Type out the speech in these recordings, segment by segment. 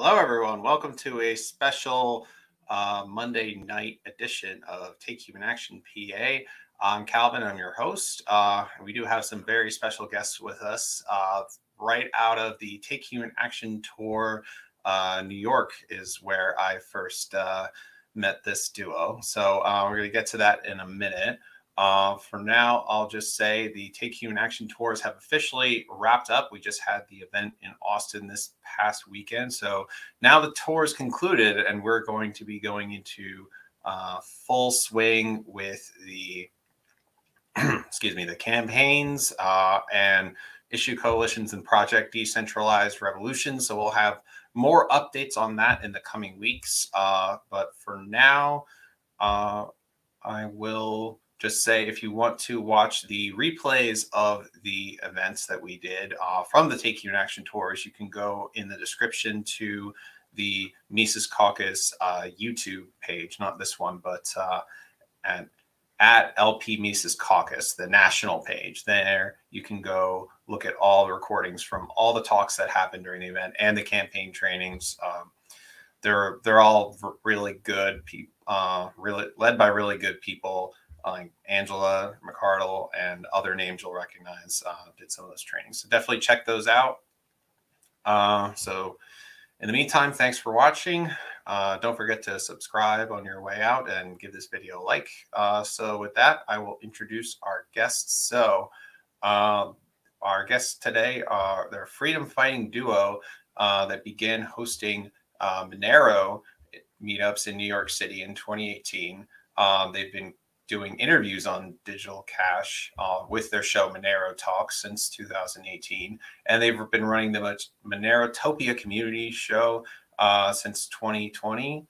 Hello, everyone. Welcome to a special Monday night edition of Take Human Action PA. I'm Calvin. I'm your host. We do have some very special guests with us right out of the Take Human Action Tour. New York is where I first met this duo. So we're going to get to that in a minute. For now, I'll just say the Take Human Action tours have officially wrapped up. We just had the event in Austin this past weekend. So now the tour is concluded and we're going to be going into full swing with the, the campaigns and issue coalitions and Project Decentralized Revolution. So we'll have more updates on that in the coming weeks. But for now, I will just say if you want to watch the replays of the events that we did from the Take Human Action tours, you can go in the description to the Mises Caucus YouTube page, not this one, but at LP Mises Caucus, the national page. There you can go look at all the recordings from all the talks that happened during the event and the campaign trainings. They're all really good, really led by really good people. Like Angela McCardle and other names you'll recognize did some of those trainings. So definitely check those out. So in the meantime, thanks for watching. Don't forget to subscribe on your way out and give this video a like. So with that, I will introduce our guests. So our guests today are their freedom fighting duo that began hosting Monero meetups in New York City in 2018. They've been doing interviews on digital cash with their show Monero Talk since 2018. And they've been running the Monerotopia community show since 2020,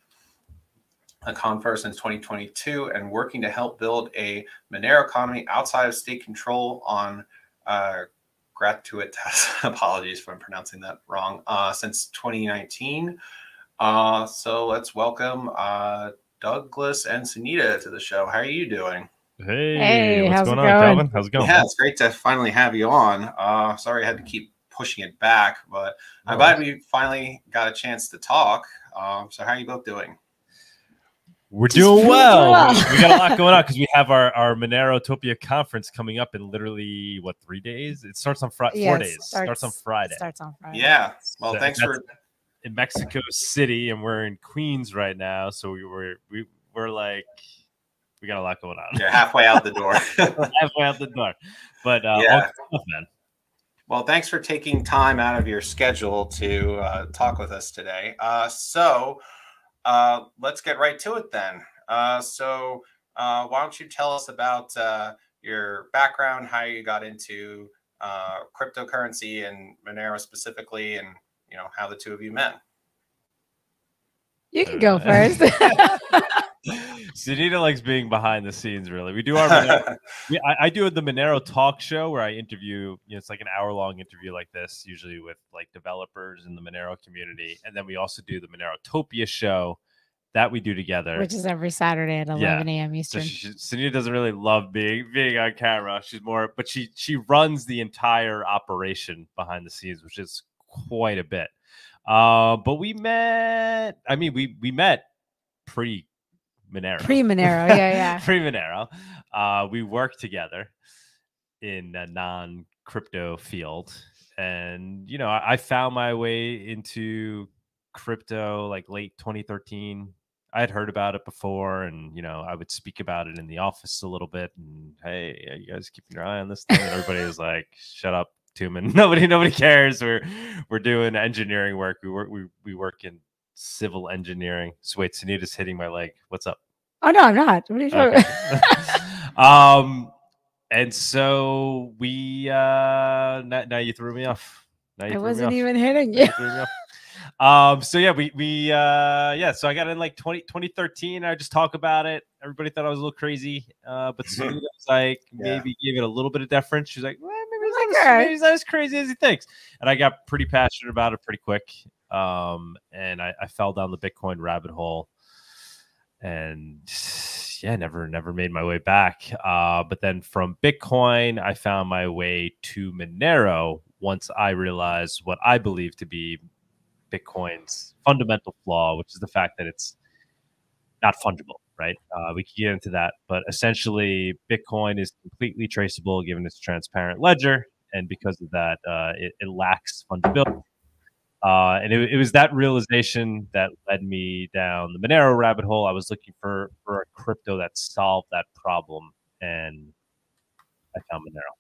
a Confer since 2022, and working to help build a Monero economy outside of state control on Gratuitas, apologies if I'm pronouncing that wrong, since 2019. So let's welcome Douglas and Sunita to the show. How are you doing? Hey, what's going on, Calvin? How's it going? Yeah, it's great to finally have you on. Sorry I had to keep pushing it back, but I'm glad we finally got a chance to talk. So how are you both doing? We're doing well. We got a lot going on because we have our Monerotopia conference coming up in literally, 3 days? It starts on Friday. 4 days. Starts on Friday. Yeah. Well, so thanks for... in Mexico City, and we're in Queens right now, so we're like, we got a lot going on. You're halfway out the door. Halfway out the door, but yeah, man. Well, thanks for taking time out of your schedule to talk with us today. So let's get right to it then. So why don't you tell us about your background, how you got into cryptocurrency and Monero specifically, and how the two of you met. You can go first. Sunita likes being behind the scenes, really. We do our I do the Monero Talk show where I interview, it's like an hour-long interview like this, usually with like developers in the Monero community. And then we also do the Monerotopia show that we do together. Which is every Saturday at 11 a.m. Eastern. So Sunita doesn't really love being on camera. She's more, but she runs the entire operation behind the scenes, which is quite a bit. But we met, we met pre-Monero. Pre-Monero, yeah. Pre-Monero. We worked together in a non-crypto field. And, I found my way into crypto like late 2013. I had heard about it before, and, I would speak about it in the office a little bit. And, hey, are you guys keeping your eye on this thing? And everybody was like, shut up, Tuman. Nobody cares. We're doing engineering work. We work in civil engineering. So wait, Sunita's hitting my leg. What's up? Oh no, I'm not. What are you talking about? And so we now you threw me off. I wasn't even hitting you. So yeah, so I got in like 2013. I just talk about it. Everybody thought I was a little crazy, but Sunita was like, maybe gave it a little bit of deference. She's like, well, maybe he's not as crazy as he thinks. And I got pretty passionate about it pretty quick. And I fell down the Bitcoin rabbit hole, and never made my way back. But then from Bitcoin, I found my way to Monero once I realized what I believe to be Bitcoin's fundamental flaw, which is the fact that it's not fungible, right? We can get into that, but essentially Bitcoin is completely traceable given its transparent ledger. And because of that, it lacks fungibility. And it was that realization that led me down the Monero rabbit hole. I was looking for a crypto that solved that problem, and I found Monero.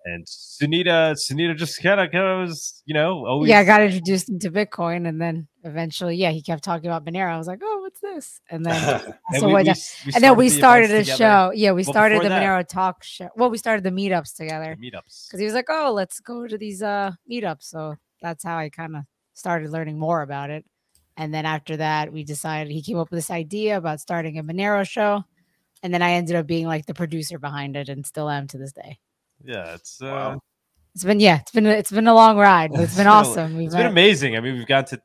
And Sunita just kind of was, always. Yeah, I got introduced into Bitcoin, and then eventually, he kept talking about Monero. I was like, "Oh, what's this?" And then, we started a show. Yeah, we started the Monero Talk show. Well, we started the meetups together. Meetups, because he was like, "Oh, let's go to these meetups." So that's how I kind of started learning more about it. And then after that, we decided he came up with this idea about starting a Monero show, and then I ended up being like the producer behind it, and still am to this day. Yeah, it's wow. It's been a long ride, but it's been awesome. It's been amazing. I mean, we've gone to a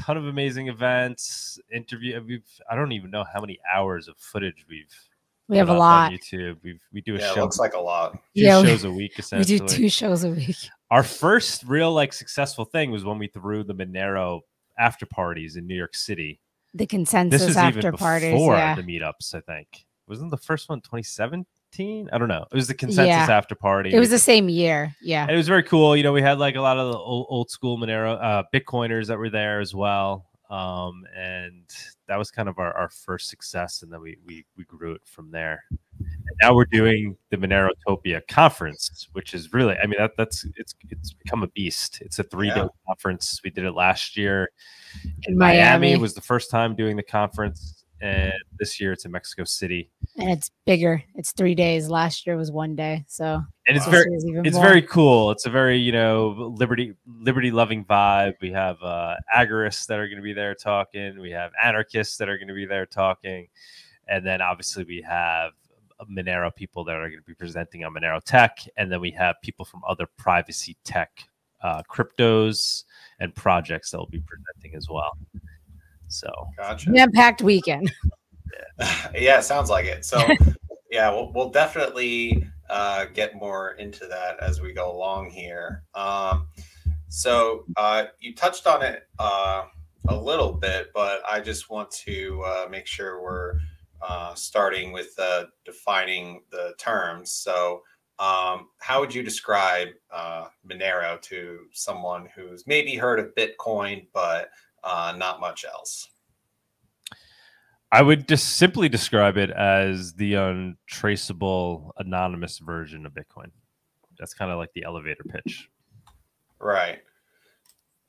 ton of amazing events, I don't even know how many hours of footage we have a lot on YouTube. We do a show. It looks like a lot. Two shows a week, essentially. We do 2 shows a week. Our first real successful thing was when we threw the Monero after parties in New York City. The consensus this was after even parties before the meetups, I think. Wasn't the first one 2017? I don't know. It was the consensus after party. It was the same year. Yeah. And it was very cool. We had a lot of the old school Monero Bitcoiners that were there as well. And that was kind of our first success. And then we grew it from there. And now we're doing the Monerotopia conference, which is really, it's become a beast. It's a 3-day conference. We did it last year in Miami. It was the first time doing the conference. And this year it's in Mexico City, and it's bigger. It's 3 days. Last year was 1 day. So and it's very cool. It's a very liberty loving vibe. We have agorists that are going to be there talking. We have anarchists that are going to be there talking, and then obviously we have Monero people that are going to be presenting on Monero Tech, and then we have people from other privacy tech cryptos and projects that will be presenting as well. So gotcha. Jam-packed weekend. Yeah, sounds like it. So yeah, we'll definitely get more into that as we go along here. So you touched on it a little bit, but I just want to make sure we're starting with defining the terms. So how would you describe Monero to someone who's maybe heard of Bitcoin, but not much else? I would just simply describe it as the untraceable, anonymous version of Bitcoin. That's kind of like the elevator pitch. Right.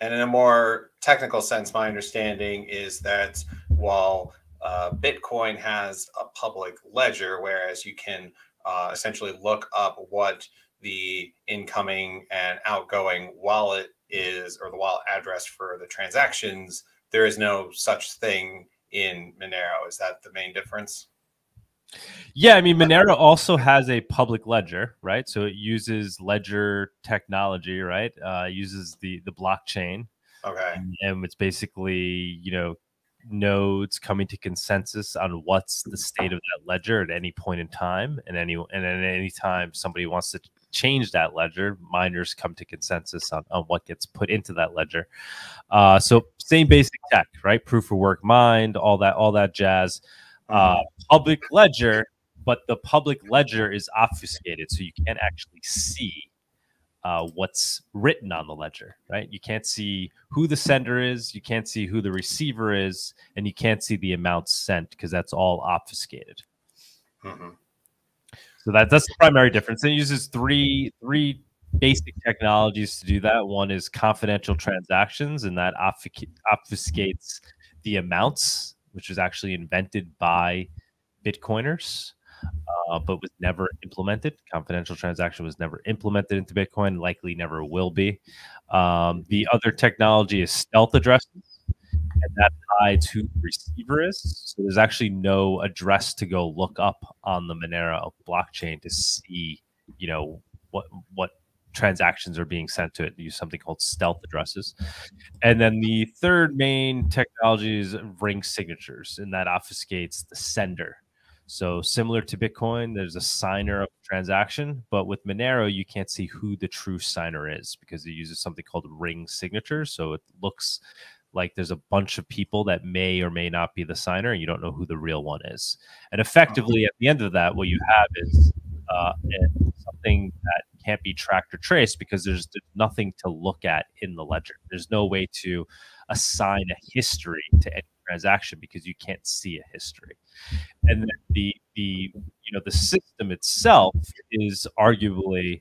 And in a more technical sense, my understanding is that while Bitcoin has a public ledger, whereas you can essentially look up what the incoming and outgoing wallet is, or the wallet address for the transactions, there is no such thing in Monero. Is that the main difference? Yeah, I mean, Monero also has a public ledger, right? So it uses ledger technology, right? Uses the blockchain. Okay. And it's basically, nodes coming to consensus on what's the state of that ledger at any point in time, and at any time somebody wants to change that ledger, miners come to consensus on what gets put into that ledger. So same basic tech, right? Proof of work mined, all that jazz. Public ledger, but the public ledger is obfuscated, so you can't actually see what's written on the ledger, right? You can't see who the sender is, you can't see who the receiver is, and you can't see the amount sent because that's all obfuscated. So that's the primary difference. And it uses three basic technologies to do that. One is confidential transactions, and that obfuscates the amounts, which was actually invented by Bitcoiners, but was never implemented. Confidential transaction was never implemented into Bitcoin, likely never will be. The other technology is stealth addresses, and that hides who the receiver is. So there's actually no address to go look up on the Monero blockchain to see, what transactions are being sent to it. Use something called stealth addresses. And then the third main technology is ring signatures, and that obfuscates the sender. So similar to Bitcoin, there's a signer of the transaction, but with Monero, you can't see who the true signer is because it uses something called ring signature. So it looks like there's a bunch of people that may or may not be the signer, and you don't know who the real one is. And effectively, at the end of that, what you have is something that can't be tracked or traced because there's nothing to look at in the ledger. There's no way to assign a history to any transaction because you can't see a history. And then the system itself is arguably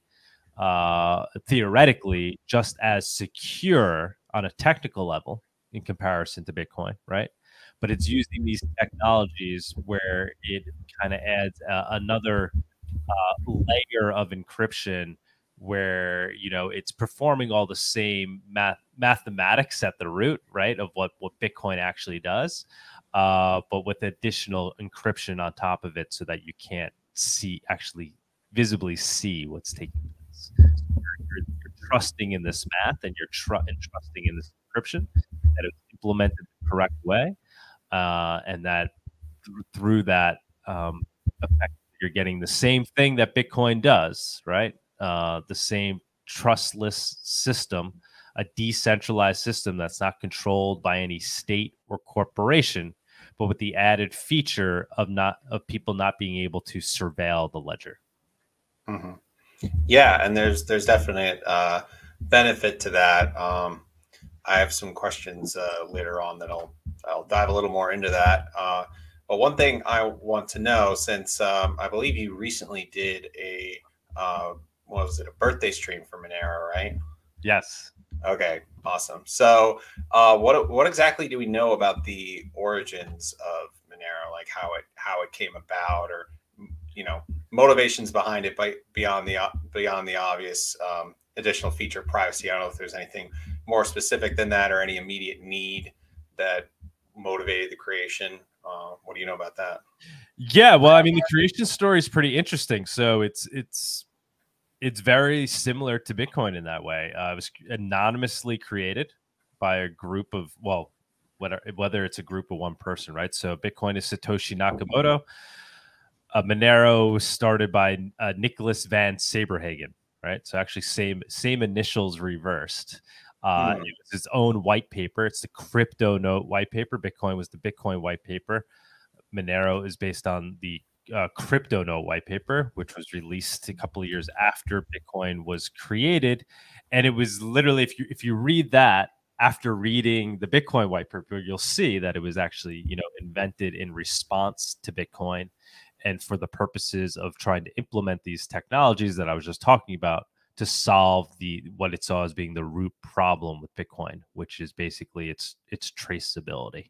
theoretically just as secure on a technical level in comparison to Bitcoin, right? But it's using these technologies where it kind of adds another layer of encryption where it's performing all the same mathematics at the root, right, of what Bitcoin actually does, but with additional encryption on top of it so that you can't actually visibly see what's taking place. So you're trusting in this math and you're trusting in this encryption that it's implemented the correct way, and that through that effect, you're getting the same thing that Bitcoin does, right? The same trustless system, a decentralized system that's not controlled by any state or corporation, but with the added feature of people not being able to surveil the ledger. Mm-hmm. Yeah, and there's definite benefit to that. I have some questions later on that I'll dive a little more into that. But one thing I want to know, since I believe you recently did a what was it, a birthday stream for Monero, right? Yes. Okay, awesome. So what exactly do we know about the origins of Monero, like how it came about, or motivations behind it, beyond the obvious additional feature privacy? I don't know if there's anything more specific than that or any immediate need that motivated the creation. What do you know about that? Yeah, well, I mean, the creation story is pretty interesting. So it's very similar to Bitcoin in that way. It was anonymously created by a group of, well, whether it's a group of one person, right? So Bitcoin is Satoshi Nakamoto. Monero was started by Nicholas Van Saberhagen, right? So actually same initials reversed. It was its own white paper. It's the crypto note white paper. Bitcoin was the Bitcoin white paper. Monero is based on the crypto note white paper, which was released a couple of years after Bitcoin was created. And it was literally, if you read that after reading the Bitcoin white paper, you'll see that it was actually invented in response to Bitcoin and for the purposes of trying to implement these technologies that I was just talking about to solve what it saw as being the root problem with Bitcoin, which is basically its traceability.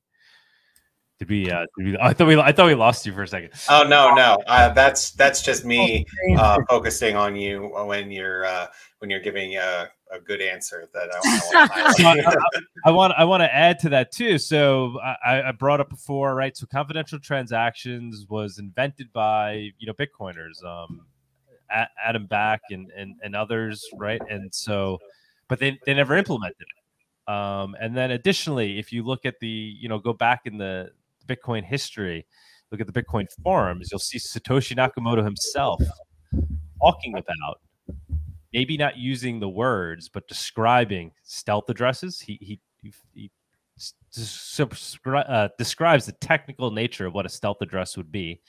Did we? I thought we lost you for a second. Oh no, that's just me focusing on you when you're giving a good answer that I want to add to that too. So I brought up before, right? So confidential transactions was invented by Bitcoiners, Adam Back and others, right? And so, but they never implemented it. And then additionally, if you look at go back in the Bitcoin history, look at the Bitcoin forums, you'll see Satoshi Nakamoto himself talking about maybe not using the words, but describing stealth addresses. He describes the technical nature of what a stealth address would be.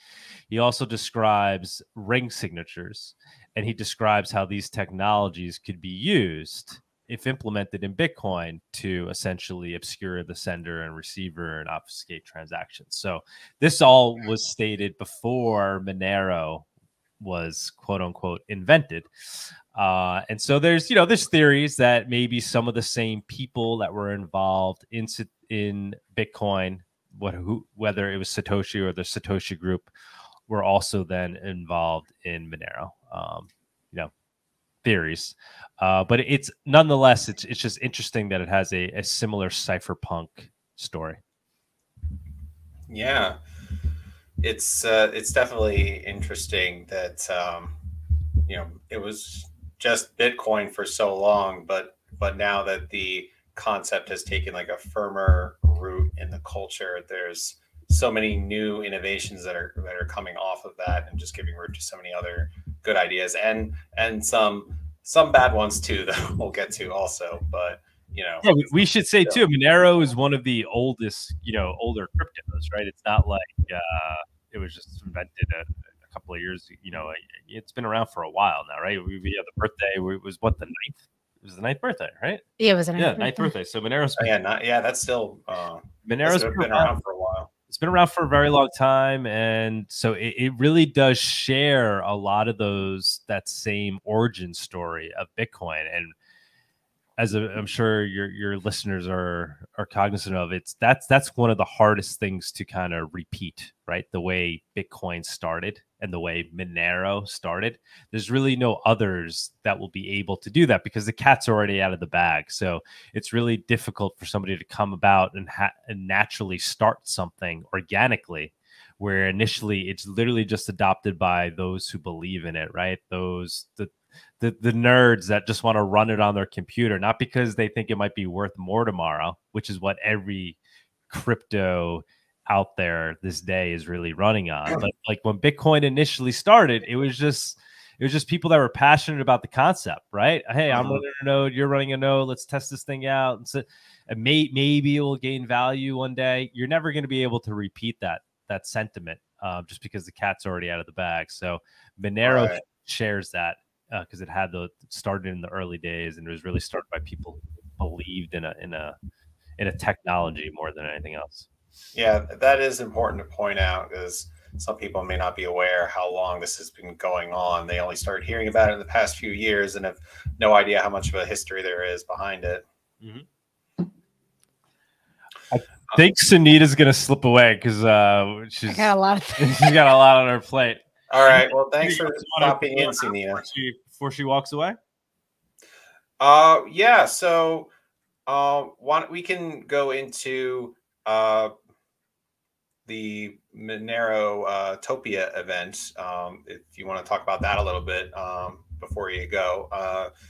He also describes ring signatures, and he describes how these technologies could be used if implemented in Bitcoin to essentially obscure the sender and receiver and obfuscate transactions. So this all was stated before Monero was quote unquote invented. And so there's theories that maybe some of the same people that were involved in Bitcoin, whether it was Satoshi or the Satoshi group, were also then involved in Monero. Theories, but it's nonetheless it's just interesting that it has a similar cypherpunk story. Yeah, it's definitely interesting that it was just Bitcoin for so long, but now that the concept has taken like a firmer root in the culture, there's so many new innovations that are coming off of that, and just giving root to so many other good ideas, and some bad ones too that we'll get to also. But yeah, we should say too, Monero is one of the oldest, older cryptos, right? It's not like it was just invented a couple of years. It's been around for a while now, right? We had the birthday. It was what, the 9th? It was the 9th birthday, right? Yeah, it was the 9th birthday. So Monero's that's still Monero's been around for a while. It's been around for a very long time, and so it really does share a lot of that same origin story of Bitcoin. And as I'm sure your listeners are cognizant of, that's one of the hardest things to kind of repeat, right? The way Bitcoin started and the way Monero started. There's really no others that will be able to do that because the cat's already out of the bag. So it's really difficult for somebody to come about and naturally start something organically, where initially it's literally just adopted by those who believe in it, right? The nerds that just want to run it on their computer, not because they think it might be worth more tomorrow, which is what every crypto out there this day is really running on. But like when Bitcoin initially started, it was just people that were passionate about the concept, right? Hey, I'm running a node, you're running a node, let's test this thing out. And so maybe it will gain value one day. You're never going to be able to repeat that sentiment just because the cat's already out of the bag. So Monero shares that because it had started in the early days, and it was really started by people who believed in a technology more than anything else. Yeah, that is important to point out, because some people may not be aware how long this has been going on. They only started hearing about it in the past few years and have no idea how much of a history there is behind it. Mm-hmm. I think Sunita's going to slip away because she's got a lot on her plate. All right. Well, thanks for stopping in, Sunita. Before she walks away? Yeah. So we can go into the Monerotopia event if you want to talk about that a little bit before you go.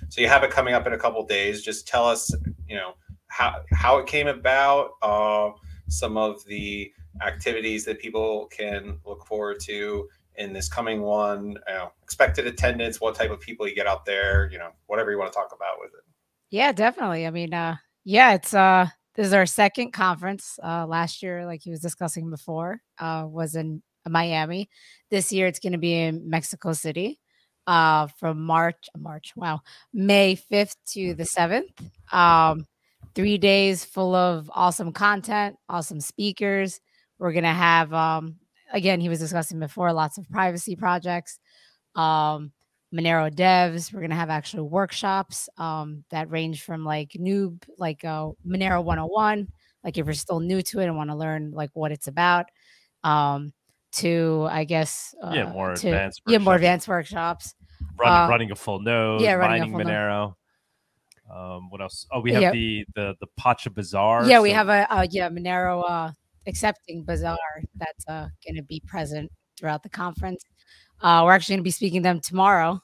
So you have it coming up in a couple of days. Just tell us, how it came about, some of the activities that people can look forward to in this coming one, expected attendance, what type of people you get out there, whatever you want to talk about with it. Yeah, definitely. I mean, it's this is our second conference. Last year, like he was discussing before, was in Miami. This year it's going to be in Mexico City from May 5th to the 7th. 3 days full of awesome content, awesome speakers. We're going to have, again, he was discussing before, lots of privacy projects, Monero devs. We're going to have actual workshops that range from like noob, like Monero 101, like if you're still new to it and want to learn like what it's about, to, I guess, more advanced workshops. Running a full node, mining Monero. What else? Oh, we have the Pacha Bazaar. Yeah, we have a Monero accepting bazaar that's going to be present throughout the conference. We're actually going to be speaking to them tomorrow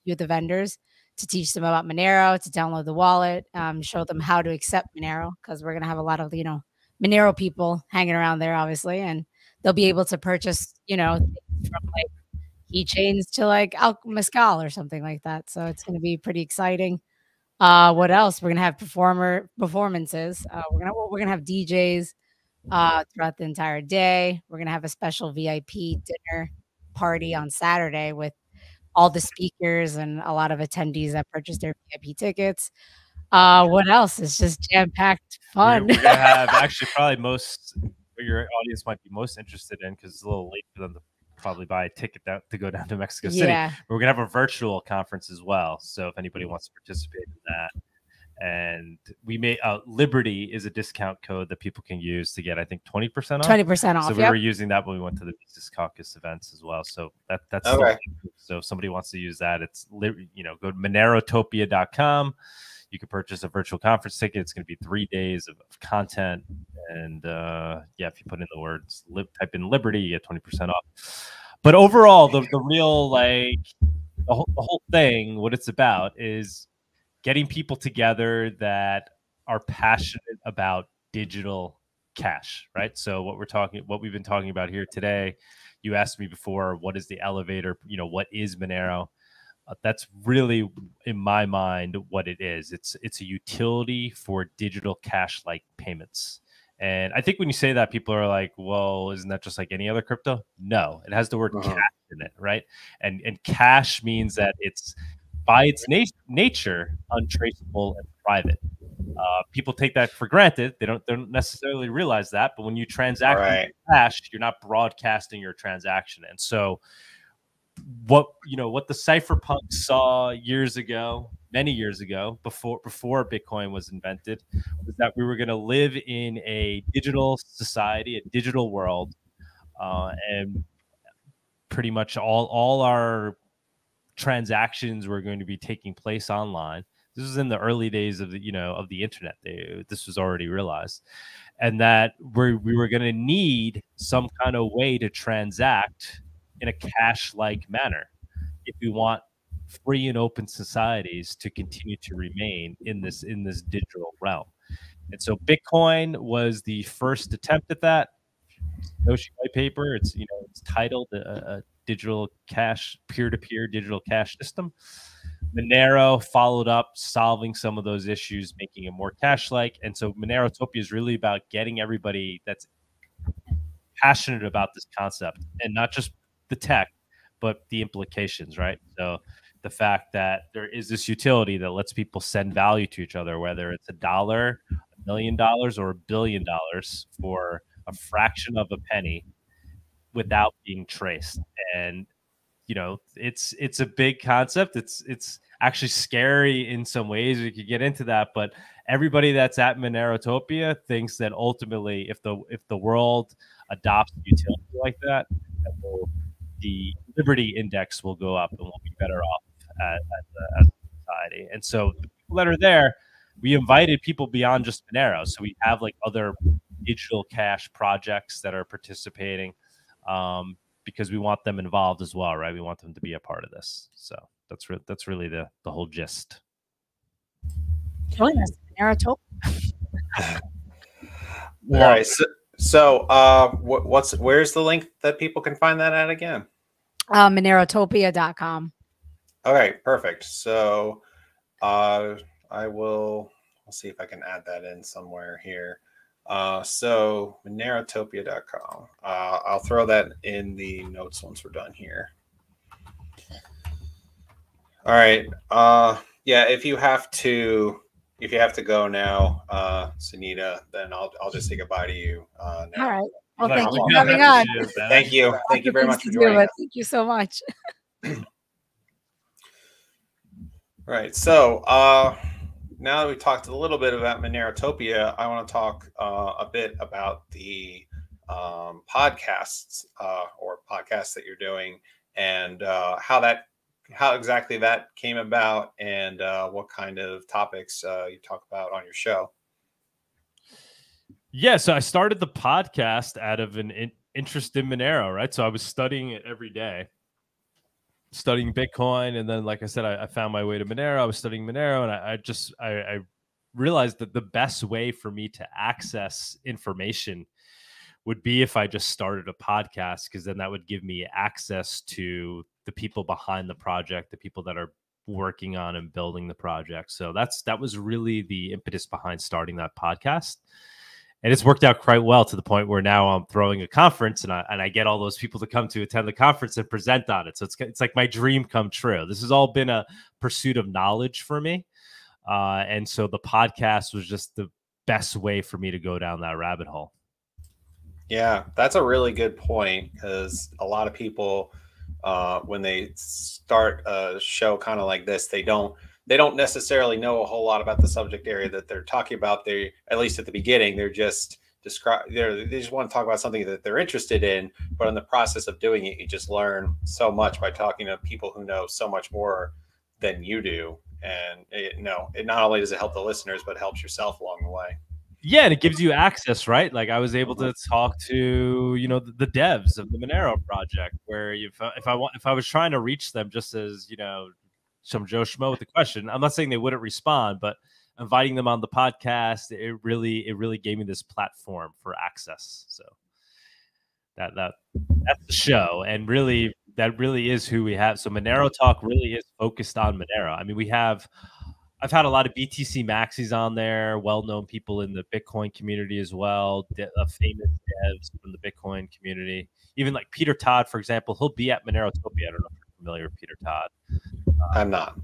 with the vendors to teach them about Monero, to download the wallet, show them how to accept Monero, because we're going to have a lot of Monero people hanging around there, obviously, and they'll be able to purchase from like keychains to like mezcal or something like that. So it's going to be pretty exciting. What else? We're gonna have performances. We're gonna have DJs throughout the entire day. We're gonna have a special VIP dinner party on Saturday with all the speakers and a lot of attendees that purchased their VIP tickets. What else? It's just jam-packed fun. We're gonna have actually probably most what your audience might be most interested in, because it's a little late for them to probably buy a ticket to go down to Mexico City. We're gonna have a virtual conference as well, so if anybody wants to participate in that, and we may Liberty is a discount code that people can use to get, I think, 20% off. 20% off. So we were using that when we went to the Caucus events as well. So that's okay. So if somebody wants to use that, it's go to Monerotopia.com. You can purchase a virtual conference ticket. It's going to be 3 days of content. And if you put in the words, type in Liberty, you get 20% off. But overall, the real, the whole thing, what it's about is getting people together that are passionate about digital cash, right? So what we've been talking about here today, you asked me before, what is the elevator? You know, what is Monero? That's really, in my mind, what it is. It's a utility for digital cash-like payments. And I think when you say that, people are like, well, isn't that just like any other crypto? No, it has the word cash in it, right? And cash means that it's, by its nature, untraceable and private. People take that for granted. They don't necessarily realize that. But when you transact in cash, you're not broadcasting your transaction. And so what the cypherpunks saw years ago, many years ago, before Bitcoin was invented, was that we were going to live in a digital society, a digital world, and pretty much all our transactions were going to be taking place online. This was in the early days of the internet. This was already realized, and that we were going to need some kind of way to transact in a cash-like manner if we want free and open societies to continue to remain in this digital realm. And so Bitcoin was the first attempt at that. Satoshi white paper. It's titled a digital cash, peer-to-peer digital cash system. Monero followed up, solving some of those issues, making it more cash-like. And so Monerotopia is really about getting everybody that's passionate about this concept, and not just the tech, but the implications, right? So the fact that there is this utility that lets people send value to each other, whether it's $1, $1 million, or $1 billion, for a fraction of a penny without being traced. And it's a big concept. It's actually scary in some ways. We could get into that, but everybody that's at Monerotopia thinks that ultimately, if the world adopts a utility like that, the Liberty Index will go up, and we'll be better off as a society. And so the people that are there, we invited people beyond just Monero. So we have like other digital cash projects that are participating, because we want them involved as well, right? We want them to be a part of this. So that's really the whole gist. Join us, Monerotopia. All right. So where's the link that people can find that at again? Monerotopia.com. All right, perfect. So I'll see if I can add that in somewhere here. So Monerotopia.com. I'll throw that in the notes once we're done here. All right. Yeah, if you have to go now, Sunita, then I'll just say goodbye to you now. All right. Well, thank you for coming on. Thank you. Thank you very much for joining us. Thank you so much. Right. So now that we've talked a little bit about Monerotopia, I want to talk a bit about the podcasts or podcasts that you're doing, and how exactly that came about, and what kind of topics you talk about on your show. Yeah, so I started the podcast out of an interest in Monero, right? So I was studying it every day, studying Bitcoin, and then, like I said, I found my way to Monero. I was studying Monero, and I realized that the best way for me to access information would be if I just started a podcast, because then that would give me access to the people behind the project, the people that are working on and building the project. So that was really the impetus behind starting that podcast. And it's worked out quite well, to the point where now I'm throwing a conference, and I get all those people to come to attend the conference and present on it. So it's like my dream come true. This has all been a pursuit of knowledge for me. And so the podcast was just the best way for me to go down that rabbit hole. Yeah, that's a really good point, because a lot of people, when they start a show kind of like this, they don't necessarily know a whole lot about the subject area that they're talking about. They, at least at the beginning, they just want to talk about something that they're interested in. But in the process of doing it, you just learn so much by talking to people who know so much more than you do. And it not only does it help the listeners, but helps yourself along the way. Yeah, and it gives you access, right? Like I was able to talk to, the devs of the Monero project, where if I was trying to reach them just as, some Joe Schmo with a question, I'm not saying they wouldn't respond, but inviting them on the podcast, it really gave me this platform for access. So that's the show, and really that really is who we have. So Monero Talk really is focused on Monero. I mean, I've had a lot of BTC maxis on there, well-known people in the Bitcoin community as well, famous devs from the Bitcoin community. Even like Peter Todd, for example, he'll be at Monerotopia. I don't know if you're familiar with Peter Todd. I'm not.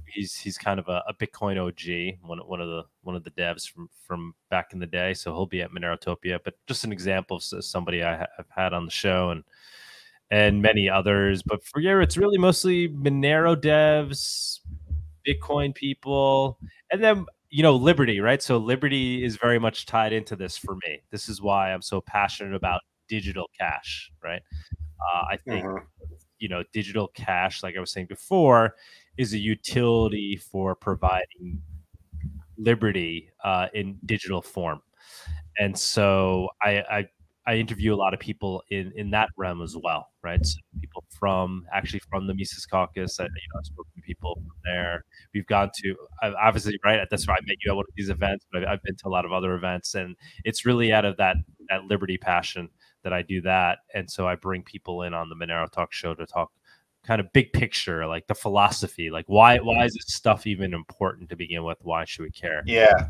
He's kind of a Bitcoin OG, one of the devs from back in the day. So he'll be at Monerotopia. But just an example of somebody I've had on the show, and many others. But for it's really mostly Monero devs, Bitcoin people, and then Liberty, right? So Liberty is very much tied into this for me. This is why I'm so passionate about digital cash, right? I think digital cash, like I was saying before, is a utility for providing liberty in digital form. And so I interview a lot of people in that realm as well, right? So people from the Mises Caucus. I've spoken to people from there. We've gone to obviously, right? That's why I met you at one of these events, but I've been to a lot of other events, and it's really out of that liberty passion that I do that. And so I bring people in on the Monero Talk show to talk kind of big picture, like the philosophy, like why is this stuff even important to begin with? Why should we care? Yeah.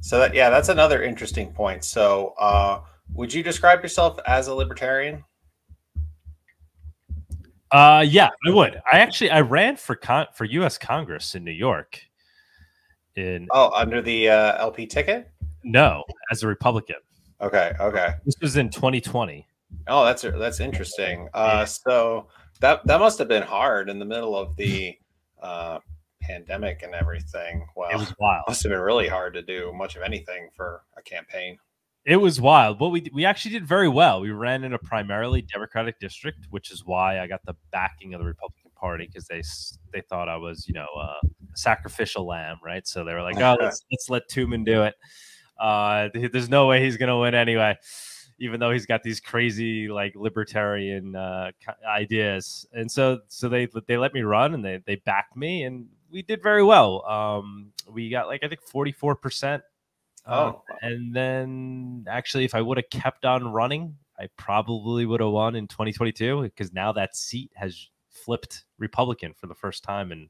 So that's another interesting point. So would you describe yourself as a libertarian? Yeah, I would. I ran for U.S. Congress in New York. Under the LP ticket? No, as a Republican. Okay. This was in 2020. Oh, that's interesting. So that must have been hard in the middle of the pandemic and everything. Well, it was wild. It must have been really hard to do much of anything for a campaign. It was wild, but we actually did very well. We ran in a primarily Democratic district, which is why I got the backing of the Republican Party, because they thought I was, a sacrificial lamb, right? So they were like, "Oh, let's let Tuman do it. There's no way he's gonna win anyway, even though he's got these crazy like libertarian ideas." And so they let me run, and they backed me, and we did very well. We got I think 44%. And then actually, if I would have kept on running, I probably would have won in 2022, because now that seat has flipped Republican for the first time in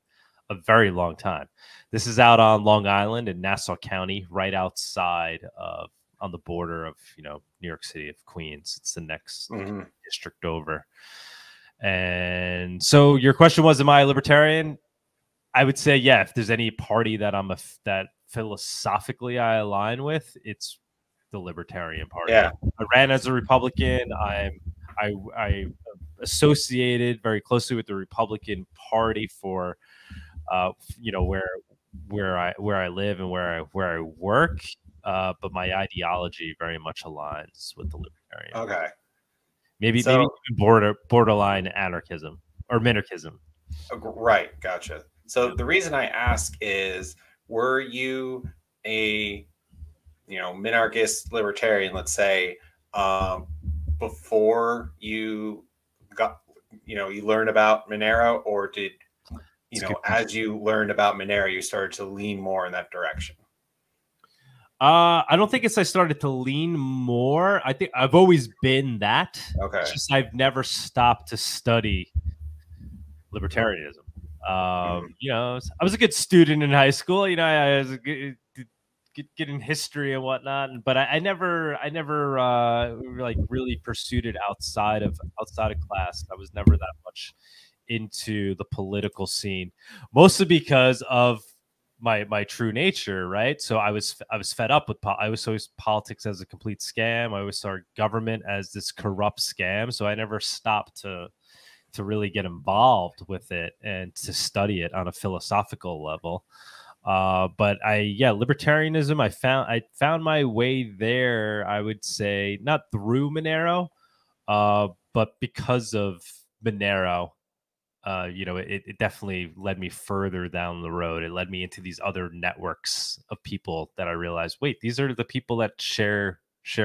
a very long time. This is out on Long Island in Nassau County, right outside of, on the border of, New York City of Queens. It's the next district over. And so your question was, am I a libertarian? I would say, yeah, if there's any party that that philosophically I align with, it's the Libertarian Party. Yeah. I ran as a Republican. I associated very closely with the Republican Party for where I live and where I work. But my ideology very much aligns with the Libertarian. Okay. Maybe even borderline anarchism or minarchism. Right. Gotcha. So the reason I ask is, were you a, minarchist libertarian, let's say, before you got, you learned about Monero, or did, as you learned about Monero, you started to lean more in that direction? I don't think I started to lean more. I think I've always been that. Okay. It's just I've never stopped to study libertarianism. I was a good student in high school. I was good in history and whatnot, but I never really pursued it outside of class. I was never that much into the political scene, mostly because of my true nature, right? So I was fed up with I always saw politics as a complete scam. I always saw government as this corrupt scam. So I never stopped to really get involved with it and to study it on a philosophical level. But libertarianism, I found my way there, I would say, not through Monero, but because of Monero. It definitely led me further down the road. It led me into these other networks of people that I realized, wait, these are the people that share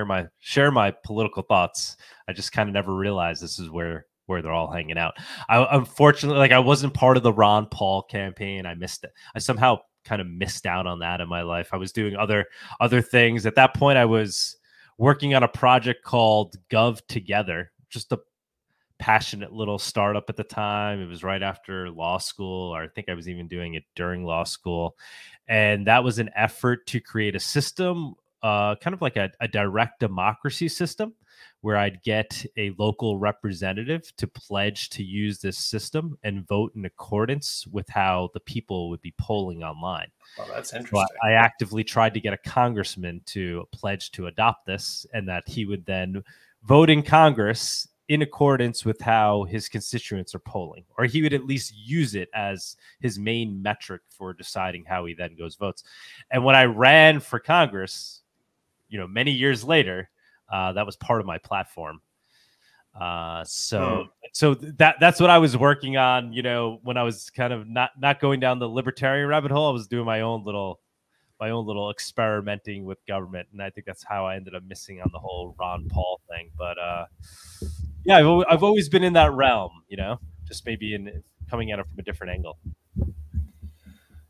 my political thoughts. I just kind of never realized this is where they're all hanging out. Unfortunately, I wasn't part of the Ron Paul campaign. I missed it. I somehow kind of missed out on that in my life. I was doing other things. At that point, I was working on a project called Gov Together, just a passionate little startup at the time. It was right after law school, or I think I was even doing it during law school. And that was an effort to create a system, kind of like a direct democracy system, where I'd get a local representative to pledge to use this system and vote in accordance with how the people would be polling online. Well, that's interesting. So I actively tried to get a congressman to pledge to adopt this, and that he would then vote in Congress in accordance with how his constituents are polling, or he would at least use it as his main metric for deciding how he then goes votes. And when I ran for Congress, many years later, that was part of my platform. So that's what I was working on. When I was kind of not going down the libertarian rabbit hole, I was doing my own little experimenting with government, and I think that's how I ended up missing on the whole Ron Paul thing. But yeah, I've always been in that realm, just maybe coming at it from a different angle.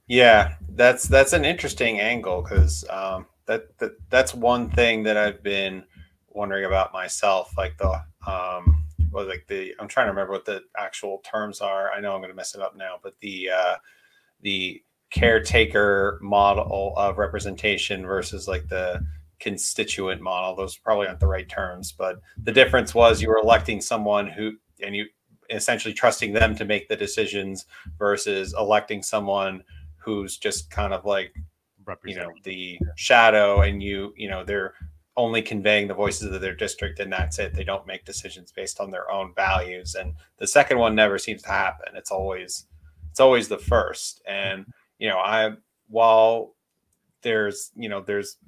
Yeah, that's an interesting angle, because that's one thing that I've been wondering about myself, like I'm trying to remember what the actual terms are. I know I'm going to mess it up now, but the caretaker model of representation versus like the constituent model, those probably aren't the right terms, but the difference was you were electing someone and you essentially trusting them to make the decisions versus electing someone who's just kind of like, the shadow, and they're only conveying the voices of their district, and that's it. They don't make decisions based on their own values. And the second one never seems to happen. It's always the first. And, while there's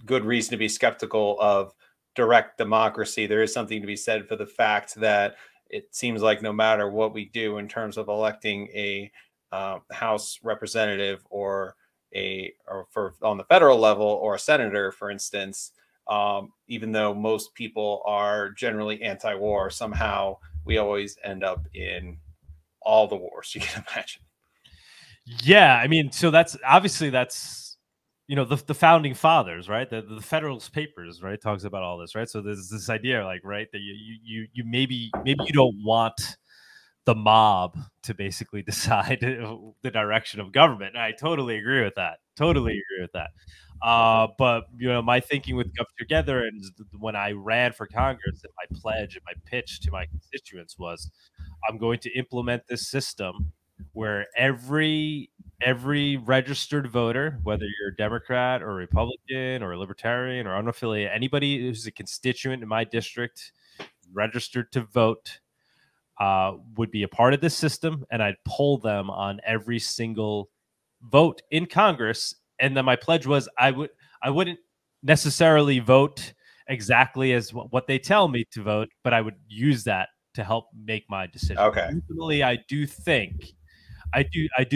good reason to be skeptical of direct democracy, there is something to be said for the fact that it seems like no matter what we do in terms of electing a House representative or on the federal level, or a senator, for instance, even though most people are generally anti-war, somehow we always end up in all the wars you can imagine. Yeah, I mean, so that's the founding fathers, right? The Federalist Papers, right, talks about all this, right? So there's this idea, like, right, that you maybe you don't want the mob to basically decide the direction of government. And I totally agree with that. But my thinking with Gov Together, and when I ran for Congress, and my pledge and my pitch to my constituents was, I'm going to implement this system where every registered voter, whether you're a Democrat or a Republican or a Libertarian or unaffiliated, anybody who's a constituent in my district registered to vote, would be a part of this system, and I'd poll them on every single vote in Congress. And then my pledge was I wouldn't necessarily vote exactly as what they tell me to vote, but I would use that to help make my decision. Okay. Ultimately, I do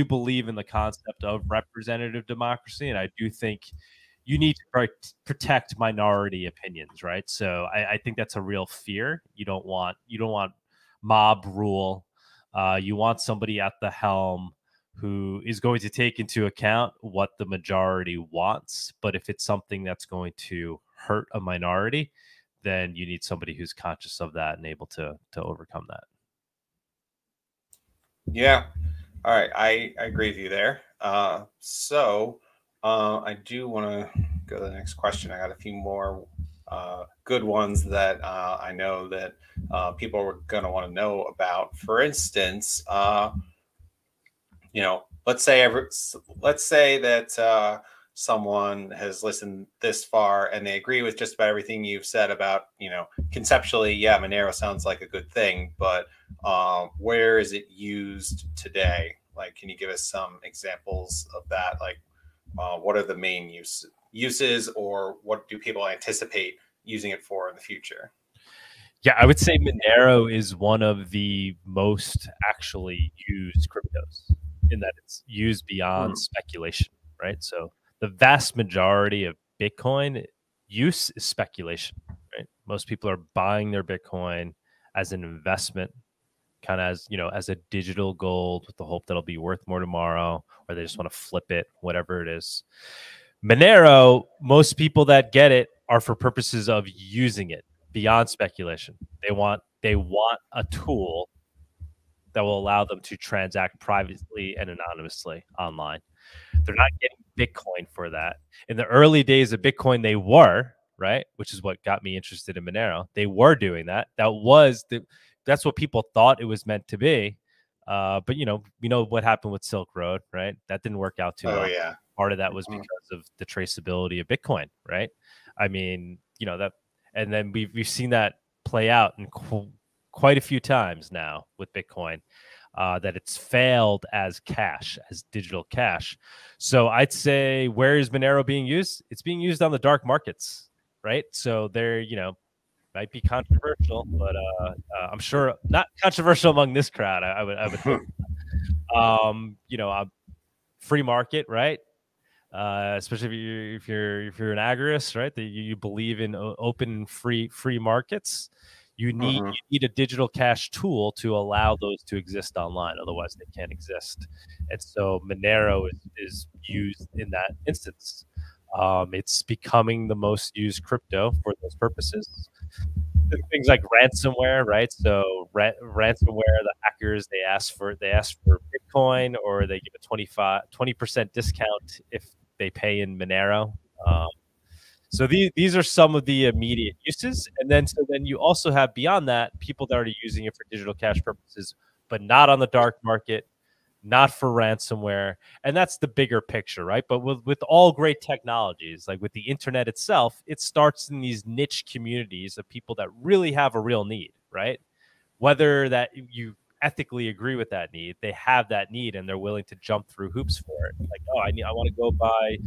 believe in the concept of representative democracy, and I do think you need to protect minority opinions, right? So I think that's a real fear. You don't want mob rule. You want somebody at the helm who is going to take into account what the majority wants. But if it's something that's going to hurt a minority, then you need somebody who's conscious of that and able to overcome that. Yeah. All right. I agree with you there. So I do want to go to the next question. I got a few more good ones that I know that people are going to want to know about. For instance, let's say that someone has listened this far and they agree with just about everything you've said about, conceptually, yeah, Monero sounds like a good thing, but where is it used today? Like, can you give us some examples of that? Like, what are the main uses, or what do people anticipate using it for in the future? Yeah, I would say Monero is one of the most actually used cryptos, in that it's used beyond speculation, right? So the vast majority of Bitcoin use is speculation, right? Most people are buying their Bitcoin as an investment kind of as, as a digital gold with the hope that it'll be worth more tomorrow, or they just want to flip it, whatever it is. Monero, most people that get it are for purposes of using it beyond speculation. They want a tool that will allow them to transact privately and anonymously online. They're not getting Bitcoin for that. In the early days of Bitcoin, they were, right? Which is what got me interested in Monero. They were doing that. That's what people thought it was meant to be. But we know what happened with Silk Road, right? That didn't work out too well. Yeah. Part of that was because of the traceability of Bitcoin, right? I mean, and then we've seen that play out in quite a few times now with Bitcoin, that it's failed as cash, as digital cash. So I'd say, where is Monero being used? It's being used on the dark markets, right? So there, might be controversial, but I'm sure not controversial among this crowd. I would think. Free market, right? Especially if you're an agorist, right? That you believe in open and free markets. You need a digital cash tool to allow those to exist online. Otherwise, they can't exist. And so Monero is used in that instance. It's becoming the most used crypto for those purposes. Things like ransomware, right? So ransomware, the hackers, they ask for Bitcoin, or they give a 20% discount if they pay in Monero. So these are some of the immediate uses. And then you also have, beyond that, people that are using it for digital cash purposes, but not on the dark market, not for ransomware. And that's the bigger picture, right? But with all great technologies, like with the internet itself, it starts in these niche communities of people that really have a real need, right? Whether that you ethically agree with that need, they have that need and they're willing to jump through hoops for it. Like, oh, I want to go buy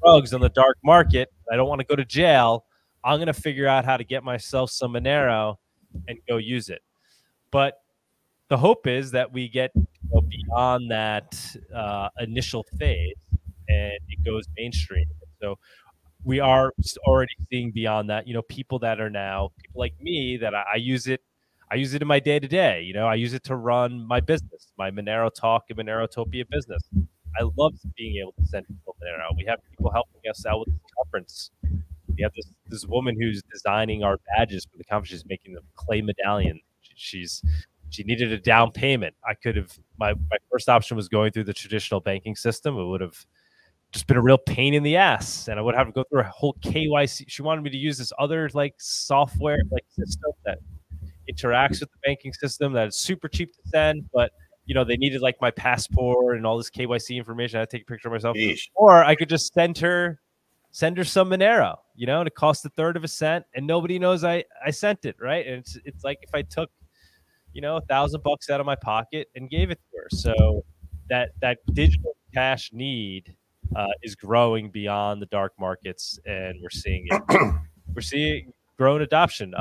drugs on the dark market. I don't want to go to jail. I'm going to figure out how to get myself some Monero and go use it. But the hope is that we get beyond that initial phase and it goes mainstream. So we are already seeing beyond that, people that are now, people like me, that I use it. I use it in my day to day. I use it to run my business, my Monero Talk and Monerotopia business. I love being able to send people Monero. We have people helping us out with the conference. We have this woman who's designing our badges for the conference. She's making the clay medallion. She needed a down payment. I could have, my first option was going through the traditional banking system. It would have just been a real pain in the ass, and I would have to go through a whole KYC. She wanted me to use this other software system that interacts with the banking system that is super cheap to send, but they needed my passport and all this KYC information. I had to take a picture of myself. Yeesh. Or I could just send her some Monero, and it cost a third of a cent and nobody knows I sent it, right? And it's like if I took $1,000 out of my pocket and gave it to her. So that digital cash need is growing beyond the dark markets, and we're seeing it. We're seeing growing adoption.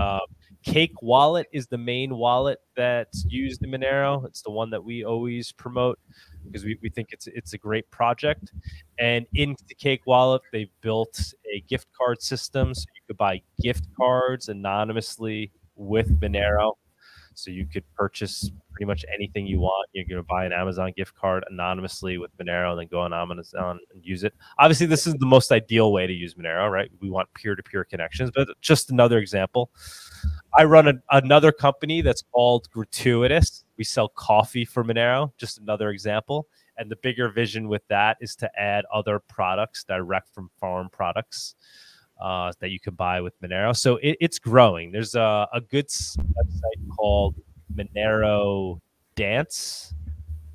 Cake Wallet is the main wallet that's used in Monero. It's the one that we always promote because we think it's a great project. And into Cake Wallet, they've built a gift card system, so you could buy gift cards anonymously with Monero. So you could purchase pretty much anything you want. You're going to buy an Amazon gift card anonymously with Monero and then go on Amazon and use it. Obviously, this is the most ideal way to use Monero, right? We want peer-to-peer connections, but just another example. I run another company that's called Gratuitas. We sell coffee for Monero, just another example. And the bigger vision with that is to add other products direct from farm products that you can buy with Monero. So it's growing. There's a good website called Monero Dance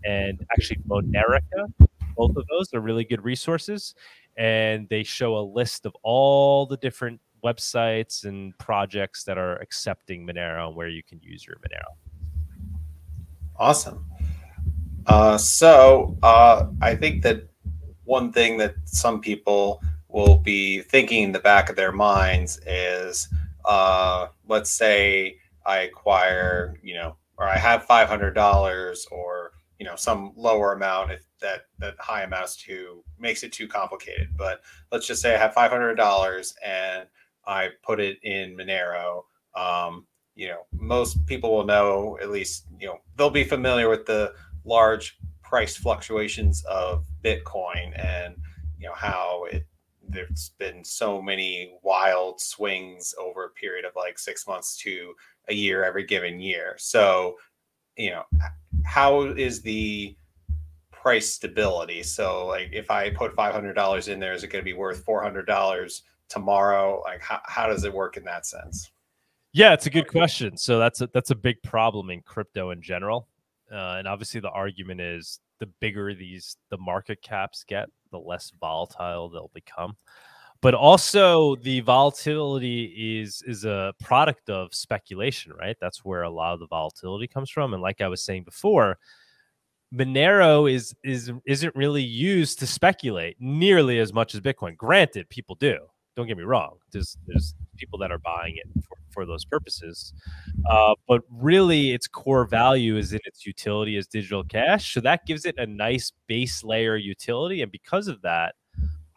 and actually Monerica. Both of those are really good resources. And they show a list of all the different websites and projects that are accepting Monero and where you can use your Monero. Awesome. So I think that one thing that some people will be thinking in the back of their minds is, let's say I acquire, or I have $500 or, some lower amount if that high amounts makes it too complicated. But let's just say I have $500 and I put it in Monero. most people will know, at least, they'll be familiar with the large price fluctuations of Bitcoin, and, how there's been so many wild swings over a period of like 6 months to a year every given year. So, how is the price stability? So like if I put $500 in there, is it going to be worth $400 tomorrow? Like how does it work in that sense? Yeah, it's a good question. So that's a big problem in crypto in general. And obviously the argument is the bigger the market caps get, the less volatile they'll become. But also the volatility is a product of speculation, right? That's where a lot of the volatility comes from. And like I was saying before, Monero isn't really used to speculate nearly as much as Bitcoin. Granted, people do. Don't get me wrong. There's people that are buying it for those purposes. But really, its core value is in its utility as digital cash. So that gives it a nice base layer utility. And because of that,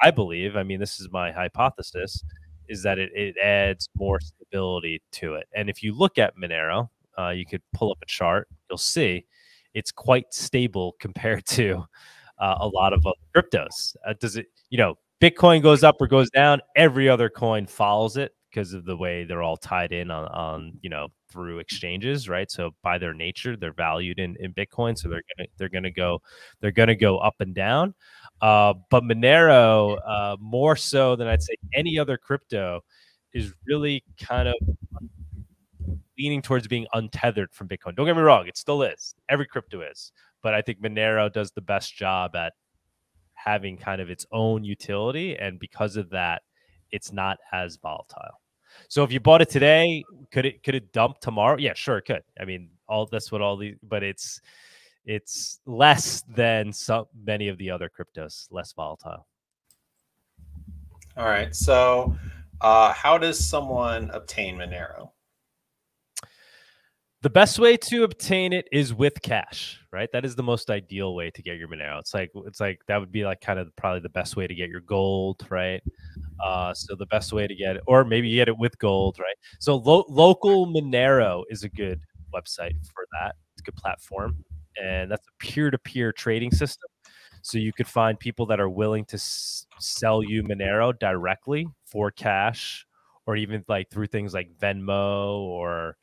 I believe, I mean, this is my hypothesis, is that it adds more stability to it. And if you look at Monero, you could pull up a chart, you'll see it's quite stable compared to a lot of other cryptos. Does it, Bitcoin goes up or goes down, every other coin follows it because of the way they're all tied in on through exchanges, right? So by their nature, they're valued in Bitcoin, so they're gonna go up and down. But Monero, more so than I'd say any other crypto, is really kind of leaning towards being untethered from Bitcoin. Don't get me wrong, it still is. Every crypto is. But I think Monero does the best job at having kind of its own utility. And because of that, it's not as volatile. So if you bought it today, could it dump tomorrow? Yeah, sure, it could. I mean, but it's less than many of the other cryptos, less volatile. All right. So how does someone obtain Monero? The best way to obtain it is with cash, right? That is the most ideal way to get your Monero. It's like that would be like kind of probably the best way to get your gold, right? So the best way to get it, or maybe you get it with gold, right? So local Monero is a good website for that. It's a good platform, and that's a peer-to-peer trading system. So you could find people that are willing to sell you Monero directly for cash, or even like through things like Venmo or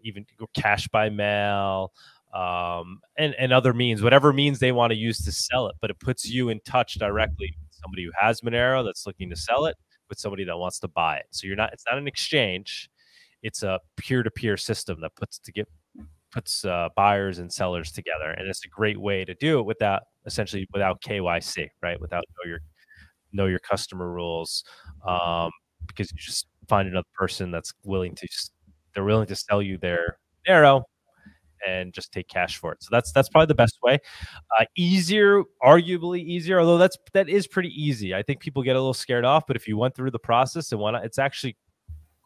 even cash by mail, and other means, whatever means they want to use to sell it. But it puts you in touch directly with somebody who has Monero that's looking to sell it with somebody that wants to buy it. So it's not an exchange. It's a peer-to-peer system that puts buyers and sellers together. And it's a great way to do it without KYC, right? Without know your customer rules, because you just find another person that's willing to sell you their Monero and just take cash for it. So that's probably the best way. Arguably easier, although that is pretty easy. I think people get a little scared off, but if you went through the process and it's actually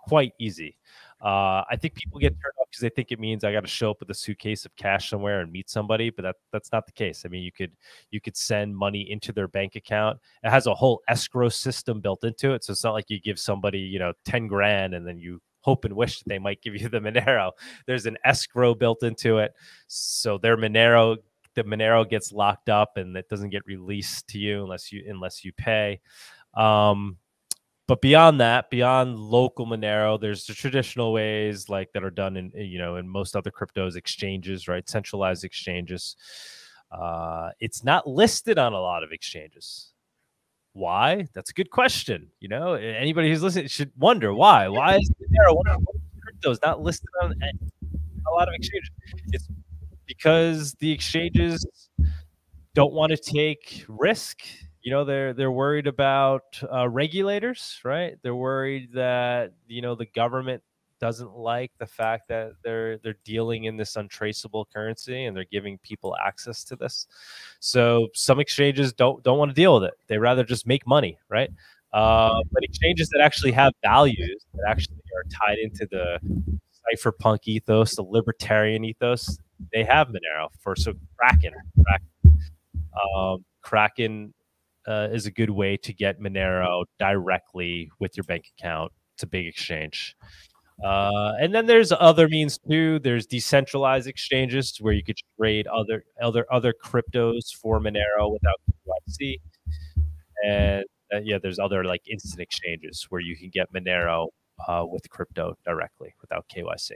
quite easy. I think people get turned off because they think it means I got to show up with a suitcase of cash somewhere and meet somebody, but that's not the case. I mean, you could send money into their bank account. It has a whole escrow system built into it, so it's not like you give somebody 10 grand and then you hope and wish that they might give you the Monero. There's an escrow built into it, so the Monero gets locked up and it doesn't get released to you unless you pay. But beyond that, beyond local Monero, there's the traditional ways like that are done in most other cryptos, exchanges, right? Centralized exchanges. It's not listed on a lot of exchanges. Why? That's a good question. Anybody who's listening should wonder why. Why is Monero one of the cryptos not listed on a lot of exchanges? It's because the exchanges don't want to take risk. They're worried about regulators, right? They're worried that the government doesn't like the fact that they're dealing in this untraceable currency and they're giving people access to this. So some exchanges don't want to deal with it. They rather just make money, right? But exchanges that actually have values, that actually are tied into the cypherpunk ethos, the libertarian ethos, they have Monero so Kraken is a good way to get Monero directly with your bank account. It's a big exchange. And then there's other means too. There's decentralized exchanges where you could trade other cryptos for Monero without KYC. And yeah, there's other like instant exchanges where you can get Monero with crypto directly without KYC.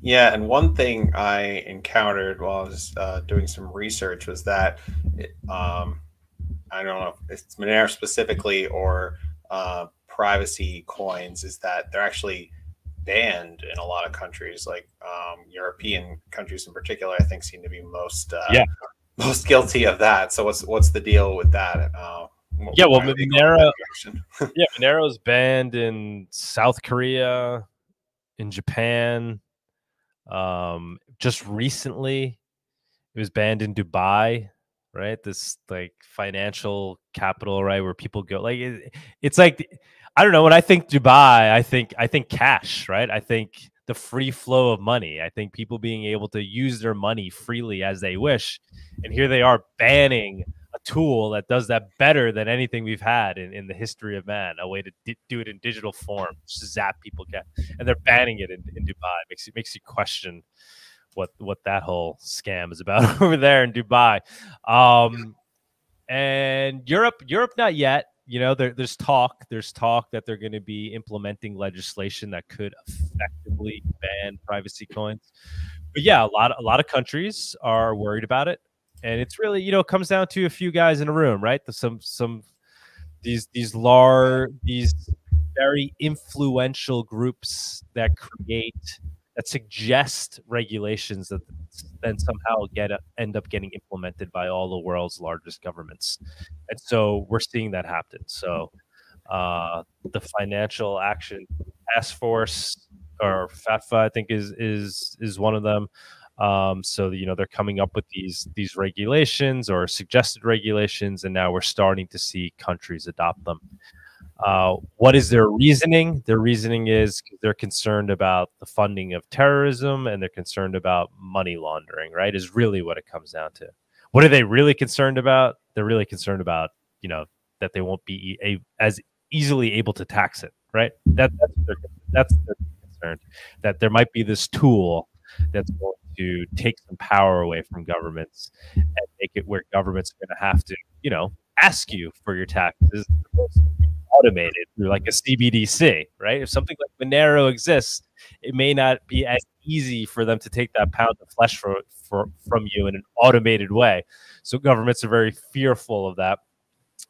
Yeah, and one thing I encountered while I was doing some research was that I don't know if it's Monero specifically or privacy coins, is that they're actually banned in a lot of countries, like European countries in particular. I think seem to be most guilty of that. So what's the deal with that? Yeah, well, Monero, yeah, Monero is banned in South Korea, in Japan. Just recently, it was banned in Dubai, right? This like financial capital, right, where people go. Like it's like, I don't know. When I think Dubai, I think cash, right? I think the free flow of money. I think people being able to use their money freely as they wish, and here they are banning a tool that does that better than anything we've had in the history of man. A way to do it in digital form, just zap people, and they're banning it in Dubai. Makes you question what that whole scam is about over there in Dubai. And Europe not yet. You know, there's talk that they're going to be implementing legislation that could effectively ban privacy coins. But yeah, a lot of countries are worried about it, and it's really, you know, it comes down to a few guys in a room, right? These very influential groups that suggest regulations that then somehow end up getting implemented by all the world's largest governments. And so we're seeing that happen. So the Financial Action Task Force, or FATFA, I think is one of them. So, you know, they're coming up with these regulations or suggested regulations, and now we're starting to see countries adopt them. What is their reasoning? Their reasoning is they're concerned about the funding of terrorism, and they're concerned about money laundering, right? Is really what it comes down to. What are they really concerned about? They're really concerned about, you know, that they won't be as easily able to tax it, right? That's their concern. That there might be this tool that's going to take some power away from governments and make it where governments are going to have to, you know, ask you for your taxes automated through like a CBDC, right? If something like Monero exists, it may not be as easy for them to take that pound of flesh from you in an automated way. So governments are very fearful of that,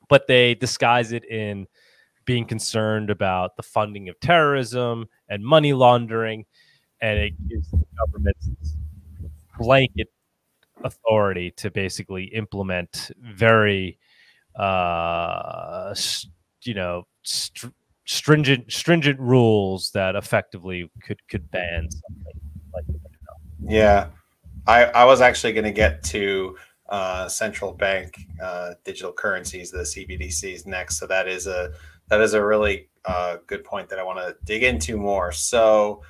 but they disguise it in being concerned about the funding of terrorism and money laundering, and it gives the governments blanket authority to basically implement very stringent rules that effectively could ban something like that. Yeah, I was actually going to get to central bank digital currencies, the CBDCs, next. So that is a really good point that I want to dig into more. So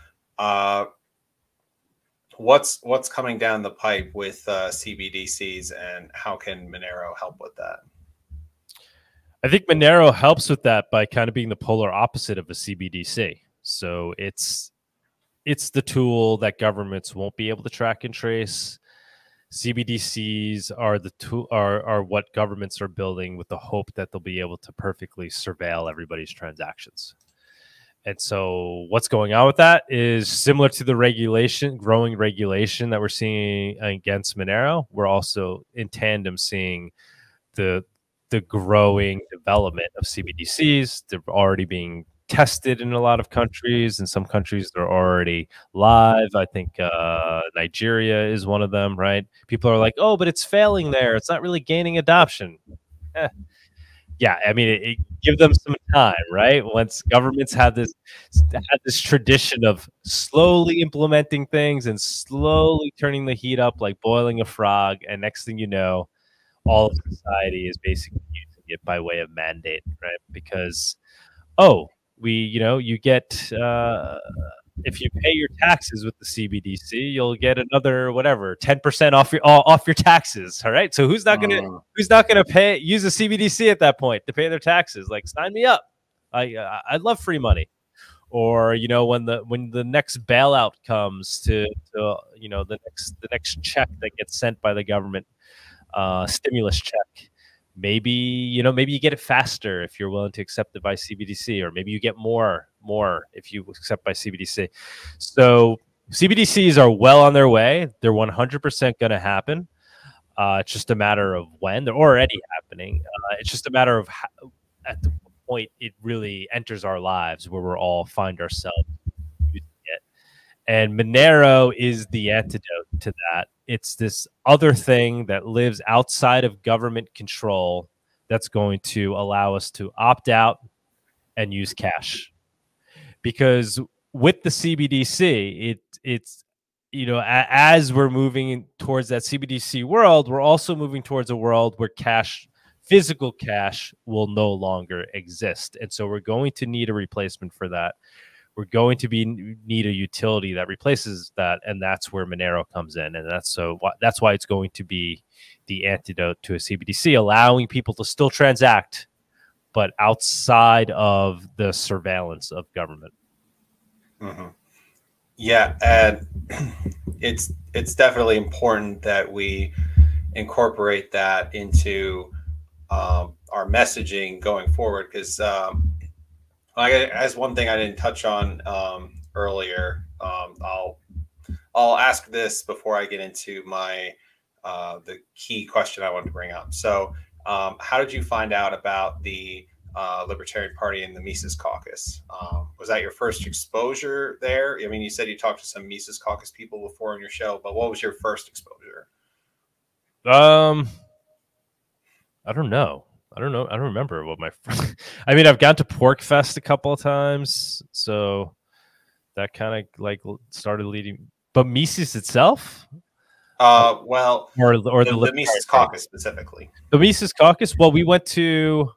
what's coming down the pipe with CBDCs, and how can Monero help with that? I think Monero helps with that by kind of being the polar opposite of a CBDC. So it's the tool that governments won't be able to track and trace. CBDCs are what governments are building with the hope that they'll be able to perfectly surveil everybody's transactions. And so what's going on with that is similar to the growing regulation that we're seeing against Monero. We're also in tandem seeing the growing development of CBDCs. They're already being tested in a lot of countries. In some countries, they're already live. I think Nigeria is one of them, right? People are like, oh, but it's failing there. It's not really gaining adoption. Yeah, I mean, it give them some time, right? Once governments had this tradition of slowly implementing things and slowly turning the heat up like boiling a frog, and next thing you know, all of society is basically using it by way of mandate, right? Because, you get if you pay your taxes with the CBDC, you'll get another 10% off your taxes. All right, so who's not gonna use a CBDC at that point to pay their taxes? Like, sign me up. I love free money. or when the next bailout comes to the next check that gets sent by the government, stimulus check. Maybe maybe you get it faster if you're willing to accept it by CBDC, or maybe you get more if you accept by CBDC. So CBDCs are well on their way. They're 100% going to happen. It's just a matter of when. They're already happening. It's just a matter of how, at the point it really enters our lives, where we're all find ourselves using it. And Monero is the antidote to that. It's this other thing that lives outside of government control that's going to allow us to opt out and use cash. Because with the CBDC, it's as we're moving towards that CBDC world, we're also moving towards a world where physical cash will no longer exist. And so we're going to need a replacement for that. We're going to need a utility that replaces that, and that's where Monero comes in, and that's why it's going to be the antidote to a CBDC, allowing people to still transact, but outside of the surveillance of government. Mm-hmm. Yeah, and it's definitely important that we incorporate that into our messaging going forward, because as one thing I didn't touch on earlier, I'll ask this before I get into my the key question I wanted to bring up. So, how did you find out about the Libertarian Party and the Mises Caucus? Was that your first exposure there? I mean, you said you talked to some Mises Caucus people before on your show, but what was your first exposure? I don't know. I don't remember what my. I mean, I've gone to Pork Fest a couple of times, so that kind of like started leading. But Mises itself, well, or the Mises Caucus specifically. The Mises Caucus. Well, we went to.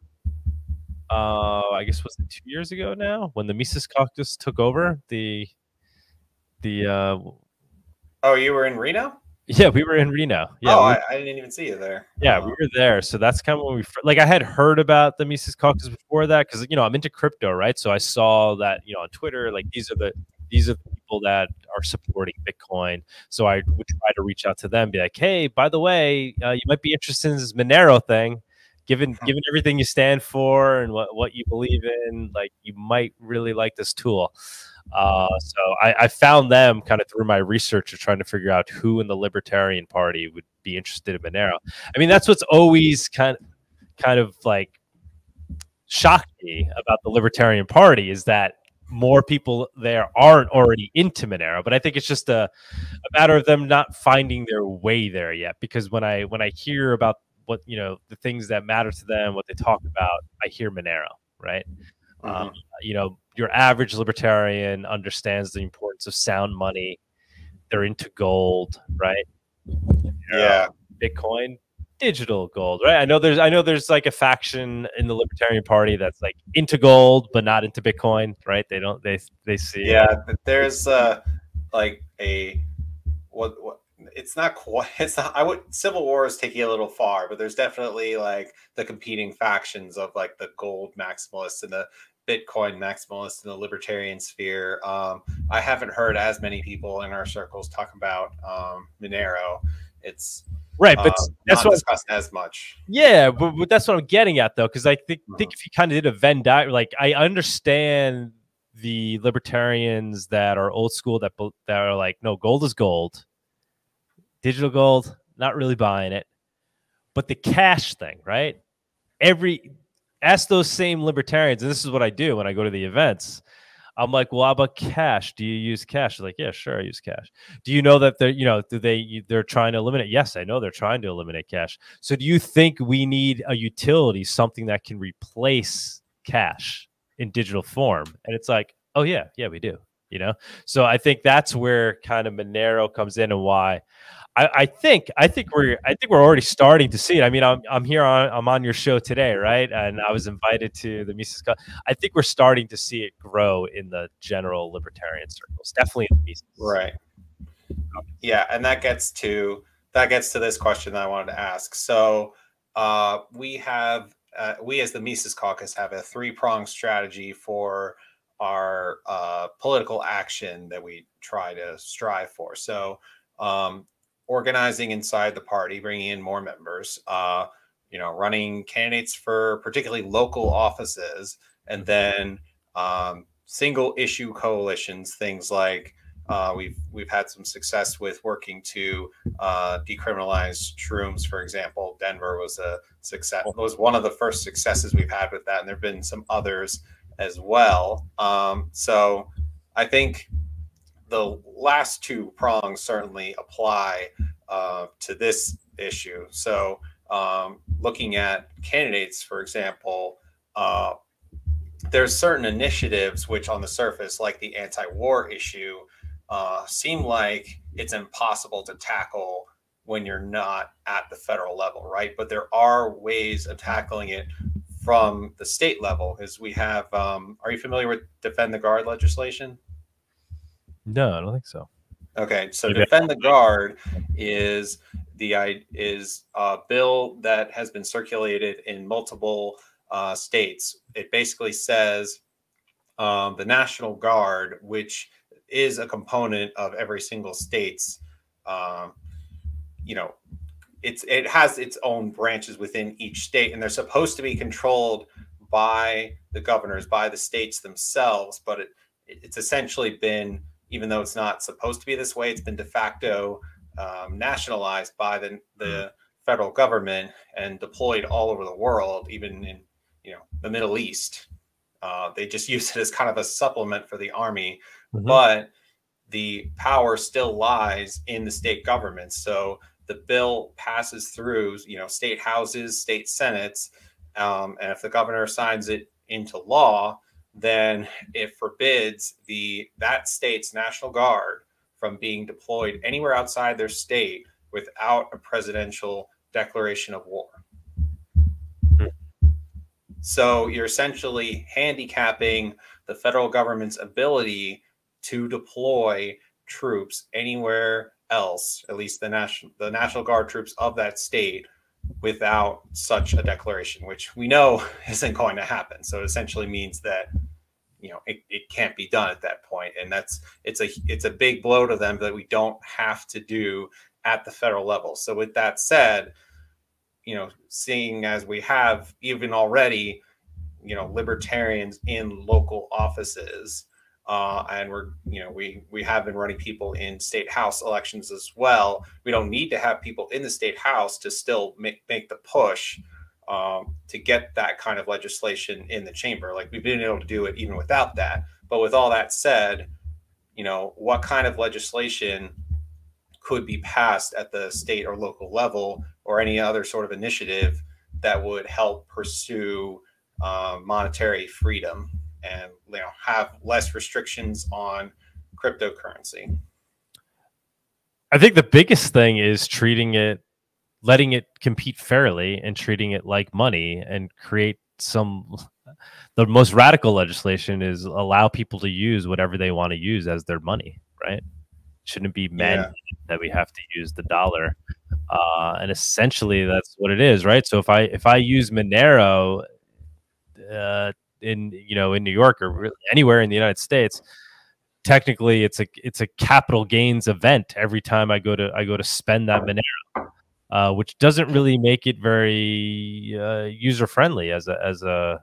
I guess was it 2 years ago now, when the Mises Caucus took over the. Oh, you were in Reno? Yeah, we were in Reno. Yeah, I didn't even see you there. Yeah, we were there. So that's kind of when I had heard about the Mises Caucus before that, because I'm into crypto, right? So I saw that on Twitter, like these are the people that are supporting Bitcoin. So I would try to reach out to them, be like, hey, by the way, you might be interested in this Monero thing. Given everything you stand for and what you believe in, like you might really like this tool. So I found them kind of through my research of trying to figure out who in the Libertarian Party would be interested in Monero. I mean, that's what's always kind of like shocked me about the Libertarian Party, is that more people there aren't already into Monero. But I think it's just a matter of them not finding their way there yet. Because when I hear about what the things that matter to them, what they talk about, I hear Monero, right? Your average libertarian understands the importance of sound money. They're into gold, right? Yeah. Bitcoin, digital gold, right? I know there's like a faction in the Libertarian Party that's like into gold but not into Bitcoin, right? They see. Yeah, there's like a what it's not quite. It's not. Civil War is taking it a little far, but there's definitely like the competing factions of like the gold maximalists and the Bitcoin maximalists in the libertarian sphere. I haven't heard as many people in our circles talk about Monero. It's right, but that's not discussed as much. Yeah, but that's what I'm getting at, though, because I think if you kind of did a Venn diagram, like I understand the libertarians that are old school that are like, no, gold is gold, digital gold, not really buying it, but the cash thing, right? Ask those same libertarians, and this is what I do when I go to the events. I'm like, well, how about cash? Do you use cash? They're like, yeah, sure, I use cash. Do you know that they're trying to eliminate? Yes, I know they're trying to eliminate cash. So do you think we need a utility, something that can replace cash in digital form? And it's like, oh yeah, we do. So I think that's where kind of Monero comes in, and why I think we're already starting to see it. I mean, I'm on your show today, right? And I was invited to the Mises. I think we're starting to see it grow in the general libertarian circles, definitely in the Mises. Right. Yeah, and that gets to this question that I wanted to ask. So we as the Mises Caucus have a 3-pronged strategy for our political action that we try to strive for. So organizing inside the party, bringing in more members, you know, running candidates for particularly local offices, and then single issue coalitions, things like we've had some success with working to decriminalize shrooms, for example. Denver was a success, was one of the first successes we've had with that, and there have been some others as well. So I think the last two prongs certainly apply to this issue. So looking at candidates, for example, there's certain initiatives which on the surface, like the anti-war issue, seem like it's impossible to tackle when you're not at the federal level, right? But there are ways of tackling it from the state level. Is we have, are you familiar with Defend the Guard legislation? No, I don't think so. Okay, so Defend the Guard is a bill that has been circulated in multiple states. It basically says the National Guard, which is a component of every single state's, you know, it has its own branches within each state, and they're supposed to be controlled by the governors, by the states themselves. But it's essentially been, even though it's not supposed to be this way, it's been de facto nationalized by the federal government and deployed all over the world, even in, you know, the Middle East. They just use it as kind of a supplement for the army, but the power still lies in the state government. So the bill passes through, you know, state houses, state senates, and if the governor signs it into law, then it forbids that state's National Guard from being deployed anywhere outside their state without a presidential declaration of war. So you're essentially handicapping the federal government's ability to deploy troops anywhere else, at least the National Guard troops of that state, without such a declaration, which we know isn't going to happen. So it essentially means that, you know, it can't be done at that point. And it's a big blow to them that we don't have to do at the federal level. So with that said, you know, seeing as we have even already, you know, libertarians in local offices, and we're, you know, we have been running people in state house elections as well. We don't need to have people in the state house to still make the push to get that kind of legislation in the chamber. Like, we've been able to do it even without that. But with all that said, you know, what kind of legislation could be passed at the state or local level, or any other sort of initiative that would help pursue monetary freedom and, you know, have less restrictions on cryptocurrency? I think the biggest thing is letting it compete fairly and treating it like money, and create the most radical legislation is allow people to use whatever they want to use as their money, right? Shouldn't be mandated that we have to use the dollar. And essentially that's what it is, right? So if I use Monero in New York, or really anywhere in the United States, technically it's a capital gains event every time I go to spend that Monero, which doesn't really make it very user friendly as a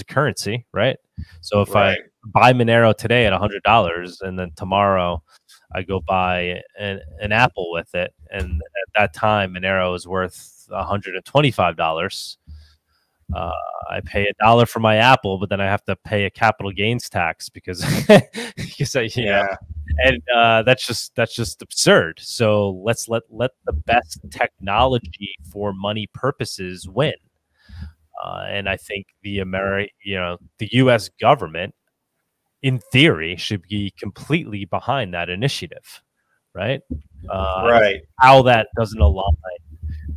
currency, right? So if I buy Monero today at $100, and then tomorrow I go buy an Apple with it, and at that time Monero is worth $125. I pay $1 for my Apple, but then I have to pay a capital gains tax because know, and that's just absurd. So let's let the best technology for money purposes win. And I think the U.S. government, in theory, should be completely behind that initiative, right? How that doesn't align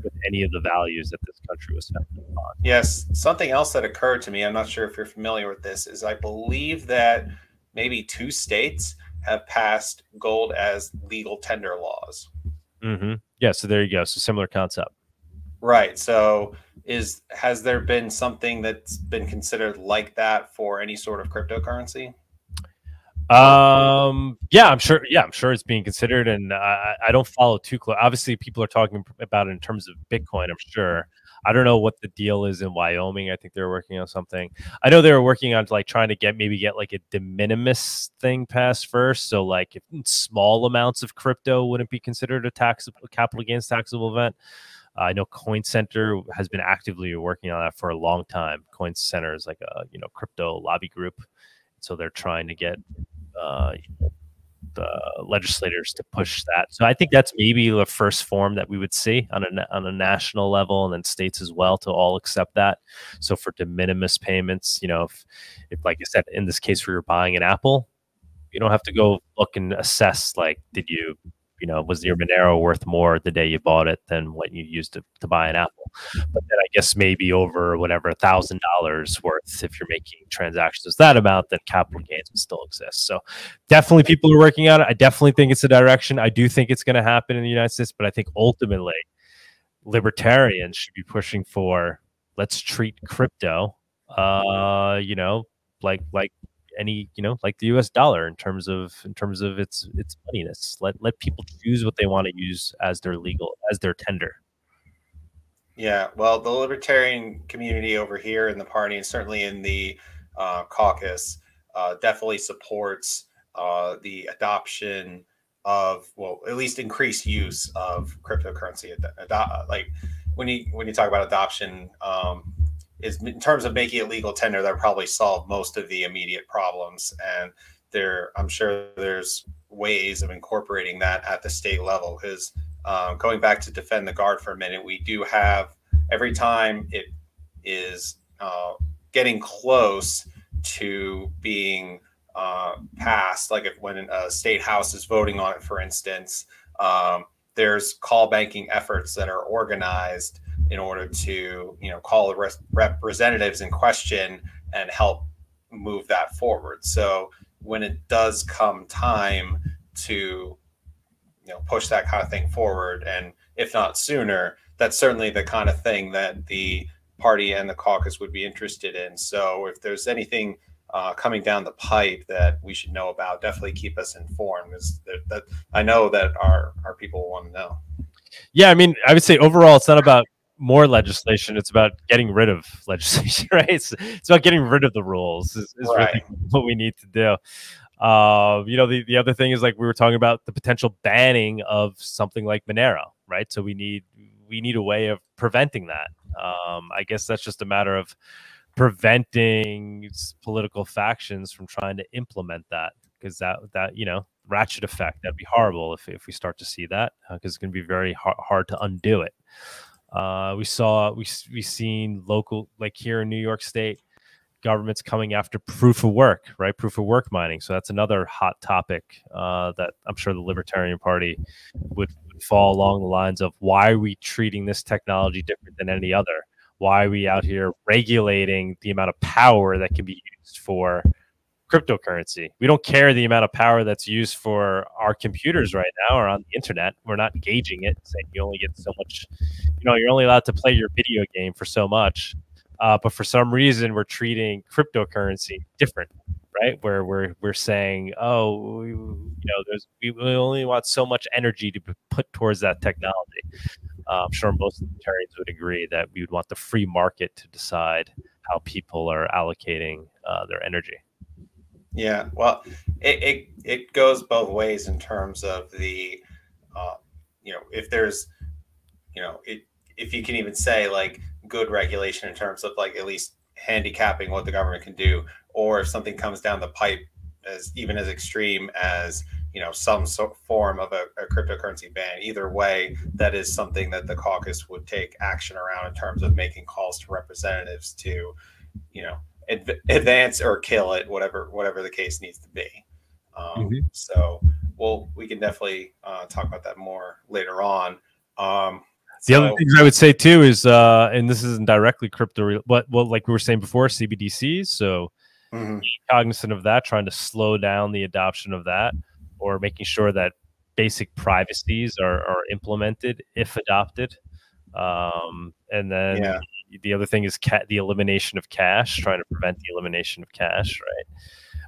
with any of the values that this country was founded upon. Yes, something else that occurred to me, I'm not sure if you're familiar with this, is I believe that maybe 2 states have passed gold as legal tender laws. Yeah, so there you go. So similar concept. Right. So has there been something that's been considered like that for any sort of cryptocurrency? Yeah, I'm sure. Yeah, I'm sure it's being considered, and I don't follow too close. Obviously, people are talking about it in terms of Bitcoin. I'm sure. I don't know what the deal is in Wyoming. I think they're working on something. I know they were working on like trying to get like a de minimis thing passed first. So like if small amounts of crypto wouldn't be considered a capital gains taxable event. I know Coin Center has been actively working on that for a long time. Coin Center is like a crypto lobby group, so they're trying to get uh, the legislators to push that. So I think that's maybe the first form that we would see on a national level, and then states as well to all accept that. So for de minimis payments, if like I said, in this case, where you're buying an Apple, you don't have to go look and assess like, was your Monero worth more the day you bought it than what you used to buy an Apple? But then I guess maybe over whatever $1,000 worth, if you're making transactions that amount, then capital gains would still exist. So definitely people are working on it. I definitely think it's a direction. I do think it's going to happen in the United States, but I think ultimately libertarians should be pushing for, let's treat crypto, like any, like the US dollar in terms of its moneyness. Let people choose what they want to use as their tender. Yeah, well, the libertarian community over here in the party, and certainly in the caucus, definitely supports the adoption of, well, at least increased use of cryptocurrency. Like when you talk about adoption, is in terms of making it legal tender, that probably solve most of the immediate problems. And I'm sure there's ways of incorporating that at the state level. Because going back to defend the guard for a minute, we do have, every time it is getting close to being passed, like when a state house is voting on it, for instance, there's call banking efforts that are organized in order to, call the representatives in question and help move that forward. So when it does come time to, push that kind of thing forward, and if not sooner, that's certainly the kind of thing that the party and the caucus would be interested in. So if there's anything coming down the pipe that we should know about, definitely keep us informed, because that I know that our people want to know. Yeah, I mean, I would say overall, it's not about more legislation; it's about getting rid of legislation, right? It's about getting rid of the rules. Is Right. really what we need to do. The other thing is, like we were talking about, the potential banning of something like Monero, right? So we need a way of preventing that. I guess that's just a matter of preventing political factions from trying to implement that, because that ratchet effect, that'd be horrible if we start to see that, because it's going to be very hard to undo it. We've seen local, like here in New York State, governments coming after proof of work, right? Proof of work mining. So that's another hot topic that I'm sure the Libertarian Party would fall along the lines of, why are we treating this technology different than any other? Why are we out here regulating the amount of power that can be used for cryptocurrency? We don't care the amount of power that's used for our computers right now or on the internet. We're not gauging it, saying you only get so much, you're only allowed to play your video game for so much. But for some reason, we're treating cryptocurrency different, right? Where we're saying, oh, we only want so much energy to be put towards that technology. I'm sure most libertarians would agree that we would want the free market to decide how people are allocating their energy. Yeah, well, it goes both ways in terms of the, if there's, if you can even say like good regulation in terms of like at least handicapping what the government can do, or if something comes down the pipe as even as extreme as, some form of a cryptocurrency ban. Either way, that is something that the caucus would take action around in terms of making calls to representatives to, advance or kill it, whatever the case needs to be. So, we can definitely talk about that more later on. The other things I would say too is, and this isn't directly crypto, but like we were saying before, CBDCs. So be cognizant of that, trying to slow down the adoption of that, or making sure that basic privacies are implemented if adopted. And then the other thing is the elimination of cash, trying to prevent the elimination of cash, right?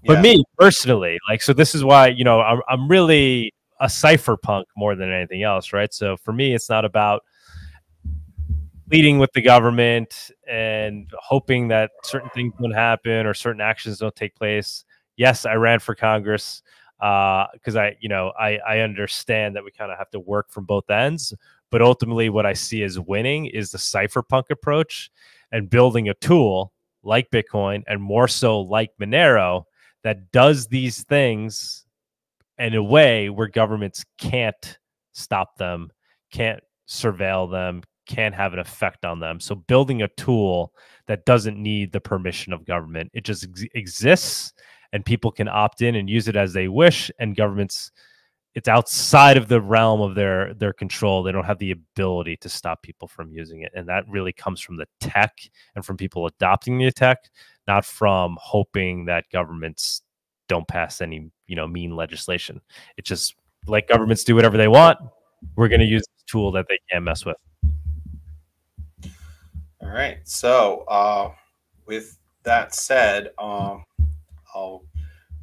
But me personally, like, so this is why, you know, I'm really a cypherpunk more than anything else, right? So for me, it's not about pleading with the government and hoping that certain things don't happen or certain actions don't take place. Yes, I ran for Congress because I understand that we kind of have to work from both ends. But ultimately, what I see as winning is the cypherpunk approach and building a tool like Bitcoin and more so like Monero that does these things in a way where governments can't stop them, can't surveil them, can't have an effect on them. So building a tool that doesn't need the permission of government, it just exists and people can opt in and use it as they wish, and governments, it's outside of the realm of their control. They don't have the ability to stop people from using it. And that really comes from the tech and from people adopting the tech, not from hoping that governments don't pass any, mean legislation. It's just like governments do whatever they want. We're going to use this tool that they can't mess with. All right. So with that said, I'll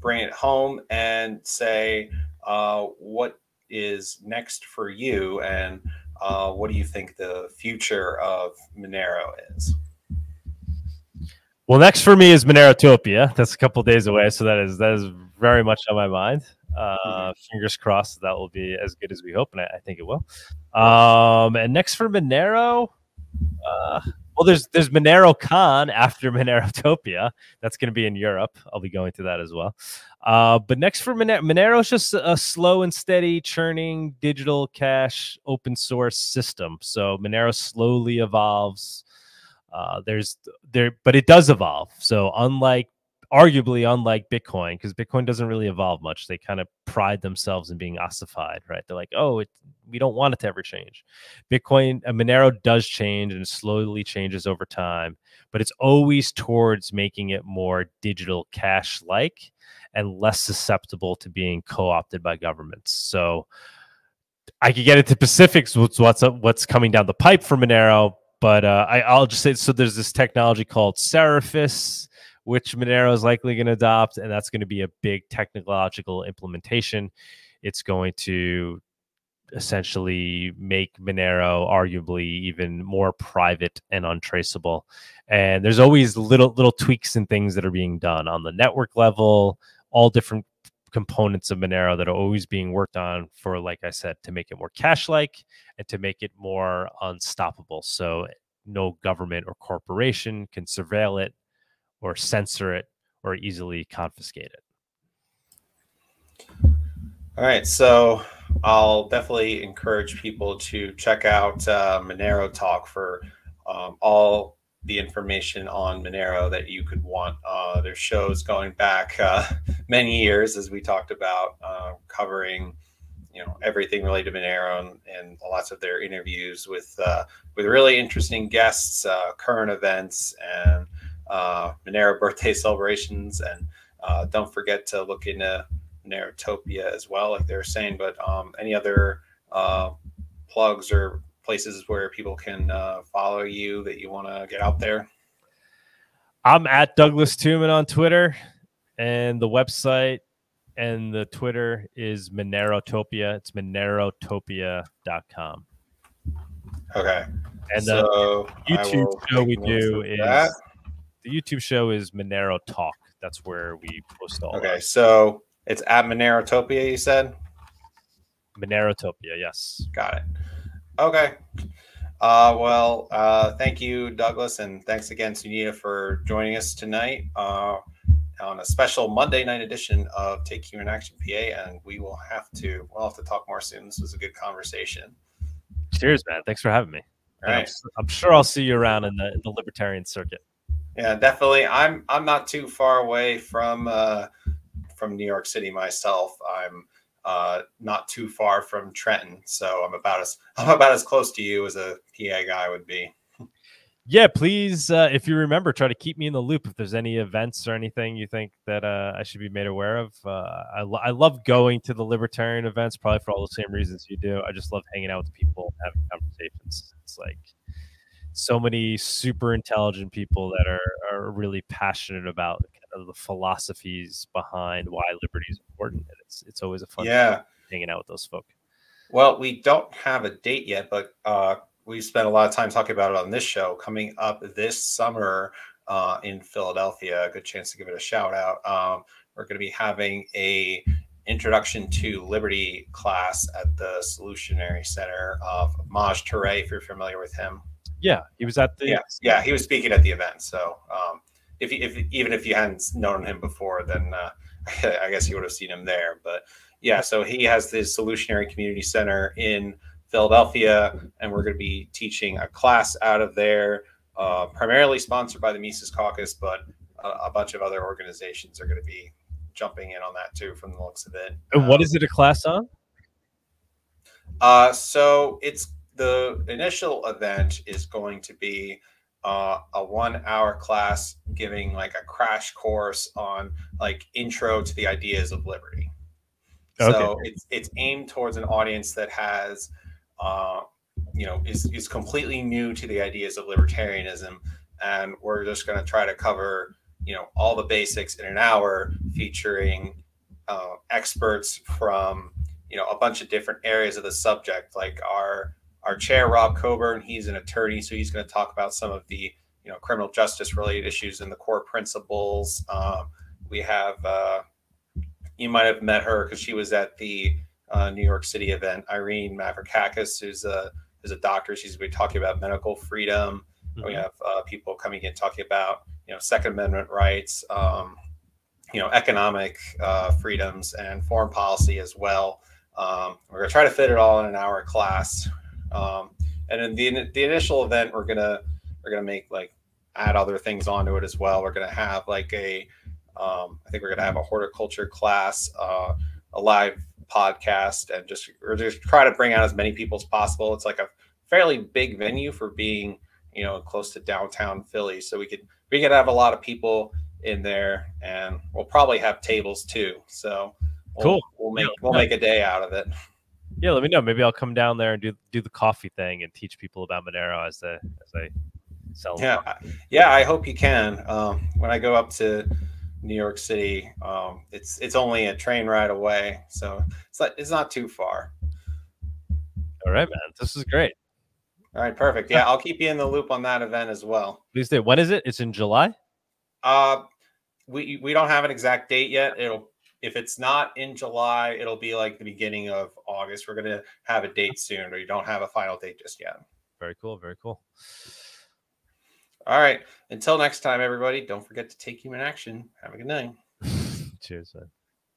bring it home and say, what is next for you, and what do you think the future of Monero is? Well, next for me is Monerotopia. That's a couple of days away, so that is very much on my mind. Fingers crossed that will be as good as we hope, and I think it will. And next for Monero, well, there's Monero Con after Monerotopia. That's going to be in Europe. I'll be going to that as well. But next for Monero is just a slow and steady churning digital cash open source system. So Monero slowly evolves. But it does evolve. So arguably unlike Bitcoin, because Bitcoin doesn't really evolve much. They kind of pride themselves in being ossified, right? They're like, oh, we don't want it to ever change. Monero does change and slowly changes over time, but it's always towards making it more digital cash-like and less susceptible to being co-opted by governments. So I could get into specifics what's coming down the pipe for Monero, but I'll just say, so there's this technology called Seraphis, which Monero is likely going to adopt, and that's going to be a big technological implementation. It's going to essentially make Monero arguably even more private and untraceable. And there's always little tweaks and things that are being done on the network level, all different components of Monero that are always being worked on for, like I said, to make it more cash-like and to make it more unstoppable. So no government or corporation can surveil it or censor it or easily confiscate it. All right, so I'll definitely encourage people to check out Monero Talk for all the information on Monero that you could want. There's shows going back many years, as we talked about, covering everything related to Monero and lots of their interviews with really interesting guests, current events, and Monero birthday celebrations. And don't forget to look into Monerotopia as well, like they were saying. But any other plugs or places where people can follow you that you want to get out there? I'm at Douglas Tuman on Twitter, and the website and the Twitter is Monerotopia. It's Monerotopia.com. Okay. And so the YouTube show we do is the YouTube show is Monero Talk. That's where we post all. Okay, so it's at Monerotopia, you said? Monerotopia, yes. Got it. Okay. Thank you, Douglas, and thanks again, Sunita, for joining us tonight on a special Monday night edition of Take Human Action PA, and we'll have to talk more soon. This was a good conversation. Cheers, man. Thanks for having me. All right. I'm sure I'll see you around in the libertarian circuit. Yeah, definitely. I'm not too far away from New York City myself. I'm not too far from Trenton, so I'm about as close to you as a PA guy would be. Yeah, please, if you remember, try to keep me in the loop if there's any events or anything you think that I should be made aware of. I love going to the libertarian events, probably for all the same reasons you do. I just love hanging out with people and having conversations. It's like so many super intelligent people that are really passionate about kind of the philosophies behind why liberty is important. And it's always a fun time hanging out with those folk. Well, we don't have a date yet, but we've spent a lot of time talking about it on this show. Coming up this summer in Philadelphia, a good chance to give it a shout out. We're going to be having a Introduction to Liberty class at the Solutionary Center of Maj Touré, if you're familiar with him. Yeah, he was at the yeah, he was speaking at the event. So even if you hadn't known him before, then I guess you would have seen him there. But yeah, so he has this Solutionary Community Center in Philadelphia, and we're going to be teaching a class out of there, primarily sponsored by the Mises Caucus, but a bunch of other organizations are going to be jumping in on that too, from the looks of it. And what is it a class on? So the initial event is going to be a 1 hour class giving like a crash course on like intro to the ideas of liberty. Okay. So it's aimed towards an audience that has, is completely new to the ideas of libertarianism. And we're just going to try to cover, all the basics in an hour, featuring experts from, a bunch of different areas of the subject. Like our chair, Rob Coburn, he's an attorney, so he's going to talk about some of the, criminal justice related issues and the core principles. We have, you might have met her because she was at the New York City event, Irene Mavrikakis, who's a doctor. She's going to be talking about medical freedom. Mm-hmm. We have people coming in talking about, Second Amendment rights, economic freedoms and foreign policy as well. We're going to try to fit it all in an hour class. And in the initial event, we're gonna make add other things onto it as well. We're gonna have I think we're gonna have a horticulture class, a live podcast, and we're just try to bring out as many people as possible. It's like a fairly big venue for being close to downtown Philly, so we could have a lot of people in there, and we'll probably have tables too. So cool. We'll make a day out of it. Yeah, let me know. Maybe I'll come down there and do the coffee thing and teach people about Monero as I sell. Yeah, I hope you can. When I go up to New York City, it's only a train ride away, so it's not too far. All right, man. This is great. All right, perfect. Yeah, I'll keep you in the loop on that event as well. Please do. When is it? It's in July? We don't have an exact date yet. If it's not in July, it'll be like the beginning of August. We're going to have a date soon, but you don't have a final date just yet. Very cool. Very cool. All right. Until next time, everybody, don't forget to take human action. Have a good night. Cheers, man.